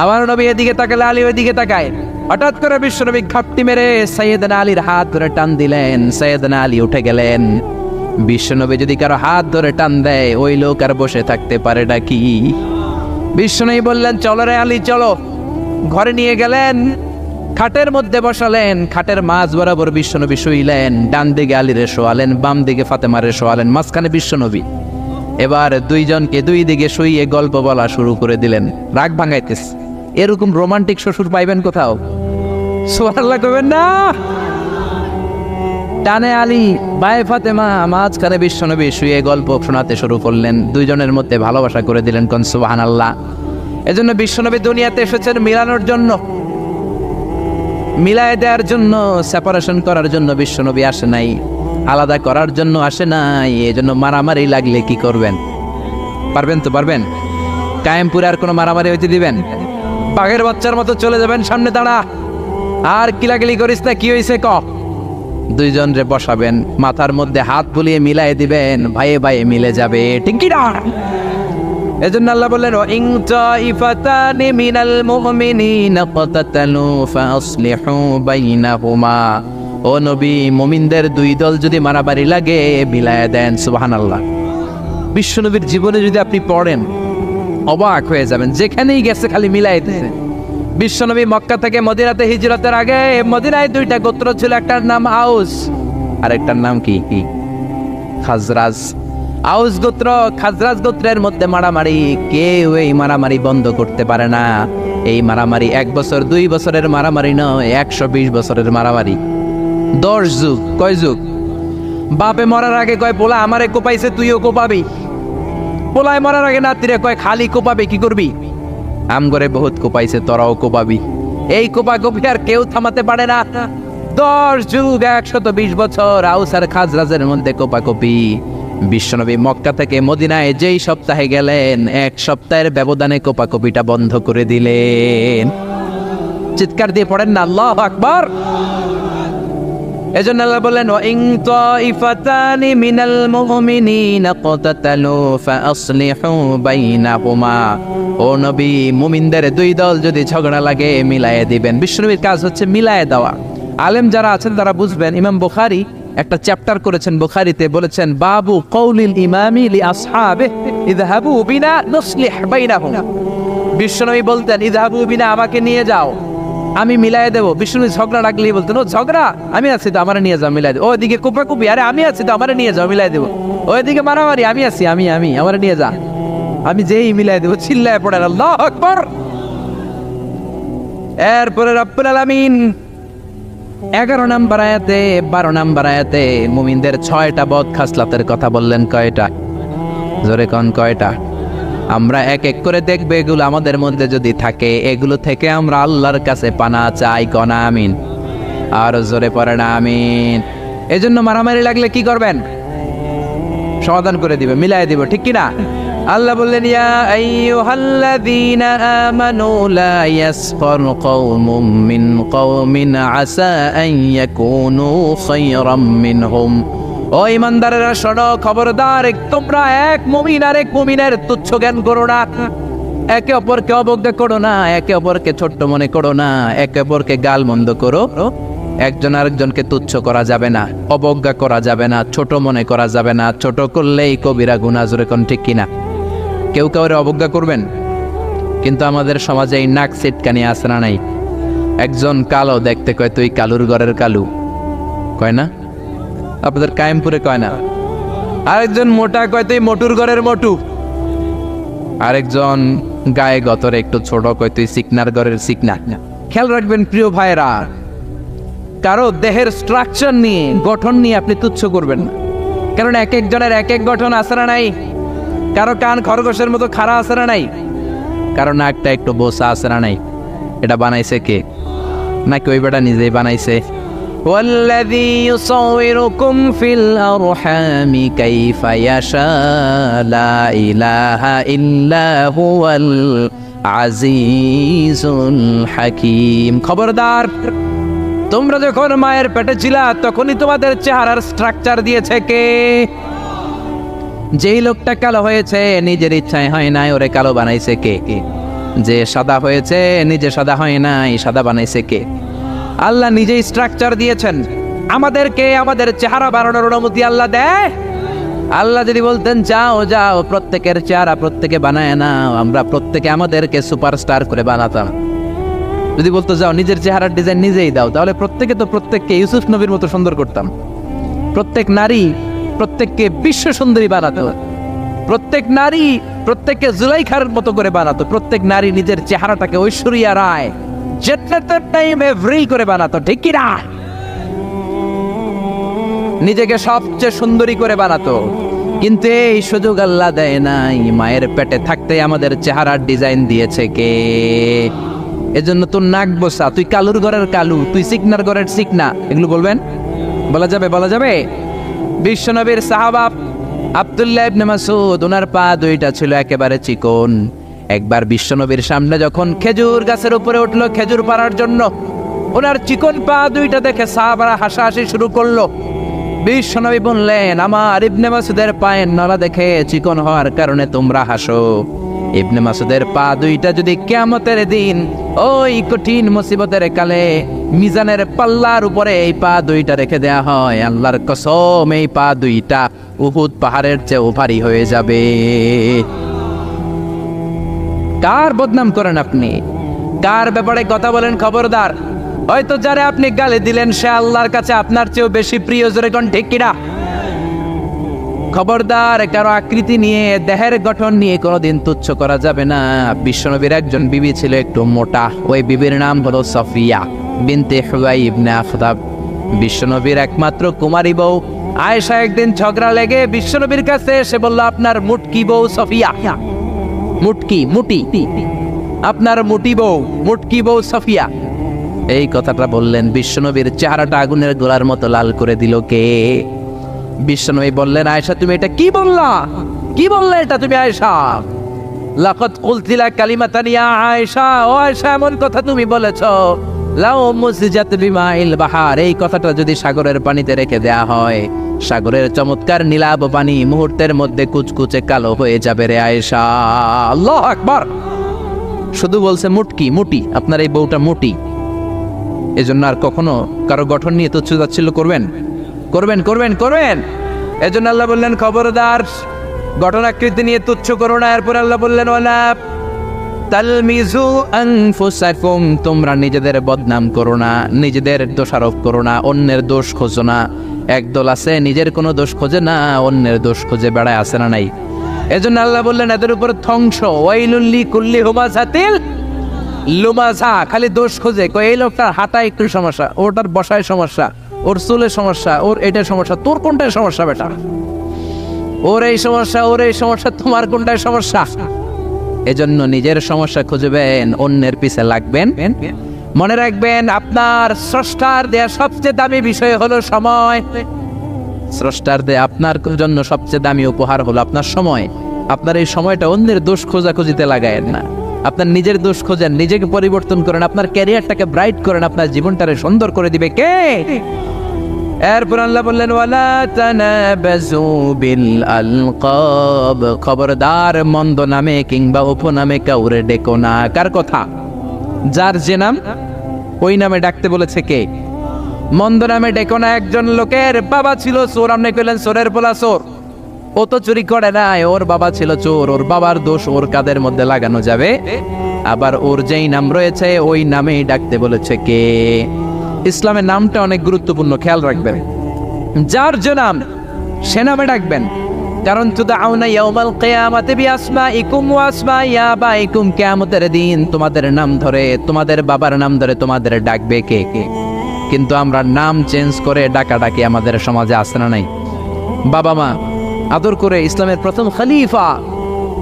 আবার নবী এদিকে তাকালে আলী ওই দিকে তাকায়। হঠাৎ করে বিশ্বনবী ঘাপটি মেরে সাইয়েদনা আলীর হাত ধরে টান দিলেন। সাইয়েদনা আলী উঠে গেলেন। বিশ্বনবী যদি কারো হাত ধরে টান দেয়, ওই লোক আর বসে থাকতে পারে নাকি? বিশ্বনবী বললেন, চলো রে আলী, চলো। ঘরে নিয়ে গেলেন, খাটের মধ্যে বসালেন, খাটের মাঝ বরাবর বিশ্বনবী শুইলেন। ডান দিকে আলীরে শোয়ালেন, বাম দিকে ফাতেমারে শোয়ালেন, মাঝখানে বিশ্বনবী। এবার দুইজনকে দুই দিকে শুইয়ে গল্প বলা শুরু করে দিলেন, রাগ ভাঙাইতেছে। এরকম রোমান্টিক শ্বশুর পাইবেন কোথাও? সুবহানাল্লাহ কইবেন না? টানে আলী, বায়ে ফাতেমা, মাঝখানে বিশ্বনবী শুয়ে গল্প শোনাতে শুরু করলেন, দুইজনের মধ্যে ভালোবাসা করে দিলেন। কোন সুবহানাল্লাহ। এজন্য বিশ্বনবী দুনিয়াতে এসেছেন মিলানোর জন্য, মিলায় দেওয়ার জন্য, সেপারেশন করার জন্য বিশ্বনবী আসে নাই, আলাদা করার জন্য আসে নাই। এজন্য মারামারি লাগলে কি করবেন? পারবেন তো? পারবেন? কায়েমপুরে আর কোনো মারামারি হইতে দিবেন? বাঘের বাচ্চার মতো চলে যাবেন, সামনে দাঁড়া, আর কিলাকিলি করিস না, কি হয়েছে ক। দুইজন রে বসাবেন, মাথার মধ্যে হাত বুলিয়ে মিলাই দিবেন, ভাইয়ে ভাইয়ে মিলে যাবে, ঠিক কি না? এজন্য আল্লাহ বললেন, ইন তাইফাতানি মিনাল মুমিনিনা ক্বাতাতালু ফাসলিহু বাইনাহুমা। ও নবী, মুমিনদের দুই দল যদি মারামারি লাগে মিলায়া দেন। সুবহানাল্লাহ। বিশ্বনবীর জীবনে যদি আপনি পড়েন অবাক হয়ে যাবেন, যেখানেই গেছে খালি মিলাই দেন। বিশ্বনবী মক্কা থেকে মদিনাতে হিজরতের আগে মদিনায় দুইটা গোত্র ছিল, একটার নাম আউস আর একটার নাম কি? খাজরাজ। আউস গোত্র খাজরাজ গোত্রের মধ্যে মারামারি, কেউ এই মারামারি বন্ধ করতে পারে না। এই মারামারি 1 বছর 2 বছরের মারামারি নয়, 120 বছরের মারামারি। 10 যুগ। কয় যুগ? বাপে মরার আগে কয় পোলা আমারে কোপাইছে, তুইও কোপাবি। পোলায় মরার আগে নাতিরে কয় খালি কোপাবে, কি করবি? আম করে বহুত কোপাইছে, তোরাও কোপাবি। এই কোপাকপি আর কেউ থামাতে পারে না। 10 যুগ 120 বছর আউস আর খাজরাজের মধ্যে কোপাকপি। বিশ্বনবী মক্কা থেকে মদিনায় যেই সপ্তাহে গেলেন, 1 সপ্তাহের ব্যবধানে কোপাকপিটা বন্ধ করে দিলেন। চিৎকার দিয়ে পড়েন না আল্লাহু আকবার। এজন্য আল্লাহ বললেন, ইন তাইফাতানি মিনাল মুমিনিনা ক্বাতাতালু ফাসলিহু বাইনাহুমা। ও নবী, মুমিনদের দুই দল যদি ঝগড়া লাগে মিলায়ে দিবেন। বিশ্বনবীর কাজ হচ্ছে মিলায়ে দেওয়া। আলেম যারা আছেন তারা বুঝবেন। ইমাম বুখারী একটা চ্যাপ্টার করেছেন বুখারীতে, বলেছেন বাবু কওলিল ইমামি লি আসহাবিহি ইযহাবু বিনা নুসলিহ বাইনাহুম। বিশ্বনবী বলতেন, ইযহাবু বিনা, আমাকে নিয়ে যাও, আমি মিলাই দেবো। বিষ্ণু ঝগড়া লাগলেই বলতেন, ও ঝগড়া, আমি আছি তো, আমার নিয়ে যাও, মিলাই দেবো। ওইদিকে কোপাকুপি, আরে আমি আছি তো, আমার নিয়ে যাও, মিলাই দেবো। ওইদিকে মারামারি, আমি আছি, আমি আমার নিয়ে যা, আমি যেই মিলাই দেবো। চিল্লায় পড়েন আল্লাহু আকবার। এরপরে রব্বুল আলামিন 11 নম্বর আয়াতে 12 নম্বর আয়াতে মুমিনদের 6টা বদ খাসলাতের কথা বললেন। কয়টা? জোরে কোন কয়টা? আমরা এক এক করে দেখবো, এগুলো আমাদের মধ্যে যদি থাকে, এগুলো থেকে আমরা আল্লাহর কাছে পানা চাই। কোন আমিন? আর জোরে পড়ে না আমিন। এজন্য মারামারি লাগলে কি করবেন? সমাধান করে দিবে, মিলাই দিব, ঠিক কি না? আল্লাহ বললেন, ইয়া আইয়ুহাল্লাযীনা আমানু লা ইয়াসখার কওমুম মিন কওমিন আসা আন ইয়াকুনু খায়রাম মিনহুম। ও ইমানদারেরা শোনো, খবরদার, তোমরা এক মুমিন আর এক মুমিনের তুচ্ছ জ্ঞান করো না, একে অপরকে অবজ্ঞা করো না, একে অপরকে ছোট্ট মনে করো না, একে অপরকে গাল মন্দ করো। একজন আরেকজনকে তুচ্ছ করা যাবে না, অবজ্ঞা করা যাবে না, ছোট মনে করা যাবে না। ছোট করলেই কবিরা গুনাহ, জোরে কোন ঠিক কিনা? কেউ কাউরে অবজ্ঞা করবেন, কিন্তু আমাদের সমাজে এই নাক সিটকানি আছে না নাই? একজন কালো দেখতে কয় তুই কালুর ঘরের কালু, কয় না? আপনাদের কায়েমপুরে কয় না? আরেকজন মোটা কয় তুই মোটুর ঘরের মোটু। আরেকজন গায়ে গতরে একটু ছোট কয় তুই সিকনার ঘরের সিকনা। খেয়াল রাখবেন প্রিয় ভাইরা, কারো দেহের স্ট্রাকচার নিয়ে, গঠন নিয়ে আপনি তুচ্ছ করবেন না, কারণ এক একজনের এক এক গঠন আছে না নাই? কারো কান খরগোশের মতো খাড়া আছে না নাই? কারো নাকটা একটু বোসা আছে না নাই? এটা বানাইছে কে? নাকি ওই বেটা নিজেই বানাইছে? والذي يصوركم في الأرحام كيف يشاء لا إله إلا هو العزيز الحكيم। খবরদার, তোমরা যখন মায়ের পেটে ছিলা তখনই তোমাদের চেহারার স্ট্রাকচার দিয়েছে কে? যেই লোকটা কালো হয়েছে নিজের ইচ্ছায় হয় নাই, ওরে কালো বানাইছে কে? যে সাদা হয়েছে নিজে সাদা হয় নাই, সাদা বানাইছে কে? আল্লাহ নিজেই স্ট্রাকচার দিয়েছেন আমাদেরকে। আমাদের চেহারা বানানোর অনুমতি আল্লাহ দেয়। আল্লাহ যদি বলতেন যাও যাও প্রত্যেকের চেহারা প্রত্যেকে বানায় না, আমরা প্রত্যেকে আমাদেরকে সুপারস্টার করে বানাতাম। যদি বলতো যাও নিজের চেহারার ডিজাইন নিজেই দাও, তাহলে প্রত্যেকে তো প্রত্যেককে ইউসুফ নবীর মতো সুন্দর করতাম। প্রত্যেক নারী প্রত্যেককে বিশ্ব সুন্দরী বানাতো। প্রত্যেক নারী প্রত্যেককে জুলাইখার মতো করে বানাতো, প্রত্যেক নারী নিজের চেহারাটাকে ঐশ্বরিয়া রায় জান্নাতের টাইমে এভরি করে বানাতো, ঠিক কি না? নিজেকে সবচেয়ে সুন্দরী করে বানাতো। কিন্তু এই সুযোগ আল্লাহ দেয় নাই। মায়ের পেটে থাকতে আমাদের চেহারার ডিজাইন দিয়েছে কে? এজন্য তোর নাক বসা, তুই কালুর ঘরের কালু, তুই সিকনার ঘরের সিকনা, এগুলো বলবেন? বলা যাবে? বলা যাবে? বিশ্বনবীর সাহাবা আব্দুল্লাহ ইবনে মাসউদ, ওনার পা দুইটা ছিল একেবারে চিকন। একবার বিশ্বনবীর সামনে যখন খেজুর গাছের উপরে উঠলো খেজুর পাড়ার জন্য, ওনার চিকন পা দুইটা দেখে সাহাবারা হাসাহাসি শুরু করলো। বিশ্বনবী বললেন, আমার ইবনে মাসউদের পায়ের নলা দেখে চিকন হওয়ার কারণে তোমরা হাসো। ইবনে মাসউদের পা দুইটা যদি কিয়ামতের দিন ওই কঠিন মুসিবতের কালে মিজানের পাল্লার উপরে এই পা দুইটা রেখে দেয়া হয়, আল্লাহর কসম এই পা দুইটা উহুদ পাহাড়ের চেয়ে ভারী হয়ে যাবে। কার বদনাম করেন আপনি? কার ব্যাপারে কথা বলেন? খবরদার। হয়তো যারা আপনি গালি দিলেন সে আল্লাহর কাছে আপনার চেয়েও বেশি প্রিয়, জোরে কোন ঠিক কিনা? খবরদার, কারো আকৃতি নিয়ে, দেহের গঠন নিয়ে কোনোদিন তুচ্ছ করা যাবে না। বিশ্বনবীর একজন বিবি ছিল একটু মোটা, ওই বিবির নাম হলো সফিয়া বিনতে হুয়াই ইবনে আখতাব। বিশ্বনবীর একমাত্র কুমারী বউ আয়েশা একদিন ঝগড়া লেগে বিশ্বনবীর কাছে এসে বলল, আপনার মুটকি বউ সফিয়া, মুটকি মুটি, আপনার মুটি বউ, মুটকি বউ সফিয়া। এই কথাটা বললেন, বিশ্বনবীর চেহারাটা আগুনের গোলার মতো লাল করে দিল কে? বিশ্বনবী বললেন, আয়েশা তুমি এটা কি বললা? কি বললে এটা তুমি আয়েশা? লাকাদ কুলতিলা কালিমাতান ইয়া আয়েশা, ও আয়েশা এমন কথা তুমি বলেছো, লাউ মুসজাত বিমাইল বাহার, এই কথাটা যদি সাগরের পানিতে রেখে দেয়া হয়, সাগরের চমৎকার নীলাভ পানি মুহূর্তের মধ্যে কুচকুচে কালো হয়ে যাবে রে আয়েশা। আল্লাহু আকবার। শুধু বলছে মুটকি মুটি, আপনার এই বউটা মুটি। এজন্য আর কখনো কারো গঠন নিয়ে তুচ্ছ তাচ্ছিল্য করবেন? করবেন করবেন করবেন। এজন্য আল্লাহ বললেন, খবরদার গঠন আকৃতি নিয়ে তুচ্ছ করো না। এরপর আল্লাহ বললেন, ওয়ালা তালমিজু আনফুসাকুম, তোমরা নিজেদের বদনাম করো না, নিজেদের দোষারোপ করো না, অন্যের দোষ খোঁজো না। একদল আছে নিজের কোনো দোষ খোঁজে না, অন্যের দোষ খুঁজে বেড়ায়, আছে না নাই? এজন্য আল্লাহ বললেন, এদের উপর ধ্বংস। ওয়াইলুল লিকুল্লি হুমাযাতিল লুমাযা, খালি দোষ খোঁজে। এই লোকটার হাঁটা একটু সমস্যা, ওটার বসায় সমস্যা, ওর চুলের সমস্যা, ওর এটার সমস্যা, তোর কোনটায় সমস্যা বেটা? ওর এই সমস্যা, ওর এই সমস্যা, তোমার কোনটায় সমস্যা? এজন্য নিজের সমস্যা খুঁজবেন, অন্যের পিছে লাগবেন। মনে রাখবেন, আপনার স্রষ্টার দেয়া সবচেয়ে দামি বিষয় হলো সময়। স্রষ্টার দেয়া আপনার জন্য সবচেয়ে দামি উপহার হলো আপনার সময়। আপনার এই সময়টা অন্যের দোষ খোঁজাখুঁজিতে লাগায়েন না, আপনার নিজের দোষ খোঁজেন, নিজেকে পরিবর্তন করেন, আপনার ক্যারিয়ারটাকে ব্রাইট করেন, আপনার জীবনটারে সুন্দর করে দিবে কে? এরপর আল্লাহ বললেন, ওয়ালা তানাবাজু বিল আলকাব, খবরদার মন্দ নামে কিংবা উপনামে কাউরে ডেকো না। কার কথা? যার যে নাম ওই নামে ডাকতে বলেছে কে? মন্দ নামে ডেকো না। একজন লোকের বাবা ছিল চোর, আপনি কইলেন চোরের পোলা চোর, ও তো চুরি করে নাই, ওর বাবা ছিল চোর, ওর বাবার দোষ ওর কাদের মধ্যে লাগানো যাবে? আবার ওর যেই নাম রয়েছে ওই নামেই ডাকতে বলেছে কে? ইসলামের নামটা অনেক গুরুত্বপূর্ণ, খেয়াল রাখবেন। যার যে নাম সে নামে ডাকবেন। কারণ তুদআউনা ইয়াউমাল কিয়ামাতি বিআসমাইকুম ওয়া আসমাই আবাইকুম, কিয়ামতের দিন তোমাদের নাম ধরে, তোমাদের বাবার নাম ধরে তোমাদের ডাকবে কে কে? কিন্তু আমরা নাম চেঞ্জ করে ডাকাডাকি আমাদের সমাজে আছে না নাই? বাবা মা আদর করে ইসলামের প্রথম খলিফা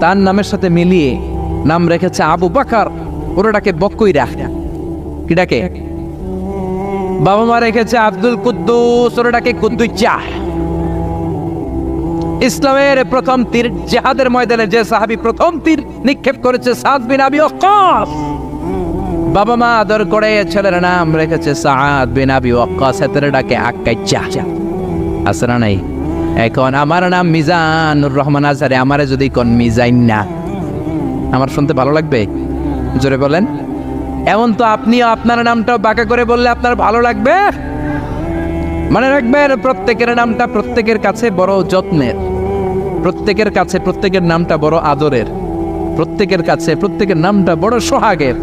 তার নামের সাথে মিলিয়ে নাম রেখেছে আবু বকর, ওরা ডাকে বক্কইরা। কি ডাকে? বাবা মা রেখেছে আব্দুল কুদ্দুস, ওরা ডাকে কুদ্দুজ্জা। ইসলামের প্রথম তীর জিহাদের ময়দানে যে সাহাবী প্রথম তীর নিক্ষেপ করেছে সাদ বিন আবি ওয়াক্কাস, বাবা মা আদর করে ছেলের নাম রেখেছে সাদ বিন আবি ওয়াক্কাস, এতে ডাকে আক্কাইচা। আছে না নাই? এখন আমার নাম মিজানুর রহমান আজহারি, আমারে যদি কোন মিজাইন না, আমার শুনতে ভালো লাগবে? জোরে বলেন। এমন তো আপনিও আপনার নামটাও বাঁকা করে বললে আপনার ভালো লাগবে? মনে রাখবেন, প্রত্যেকের নামটা প্রত্যেকের কাছে বড় যত্নের, প্রত্যেকের কাছে প্রত্যেকের নামটা বড় আদরের, প্রত্যেকের কাছে প্রত্যেকের নামটা বড় সোহাগের।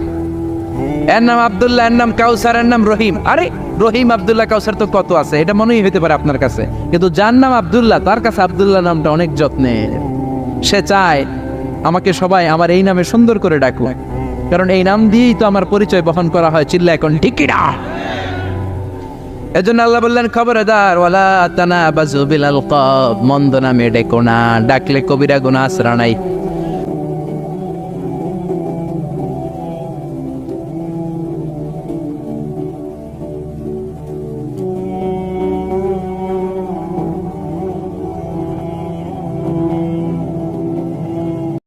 এর নাম আব্দুল্লাহ, এর নাম কাউসার, এর নাম রহিম। আরে রহিম, আব্দুল্লাহ, কাউসার তো কত আছে, এটা মনেই হইতে পারে আপনার কাছে, কিন্তু যার নাম আব্দুল্লাহ তার কাছে আব্দুল্লাহ নামটা অনেক যত্নের। সে চায় আমাকে সবাই আমার এই নামে সুন্দর করে ডাকুক, কারণ এই নাম দিয়েই তো আমার পরিচয় বহন করা হয়। চিল্লা এখন ঠিক কিনা? এজন্য আল্লাহ বললেন, খবরদার, ওয়ালা তানাবাজু বিল আলকাব, মন্দ নামে ডেকো না, ডাকলে কবিরা গুনাহ আশ্রা নাই।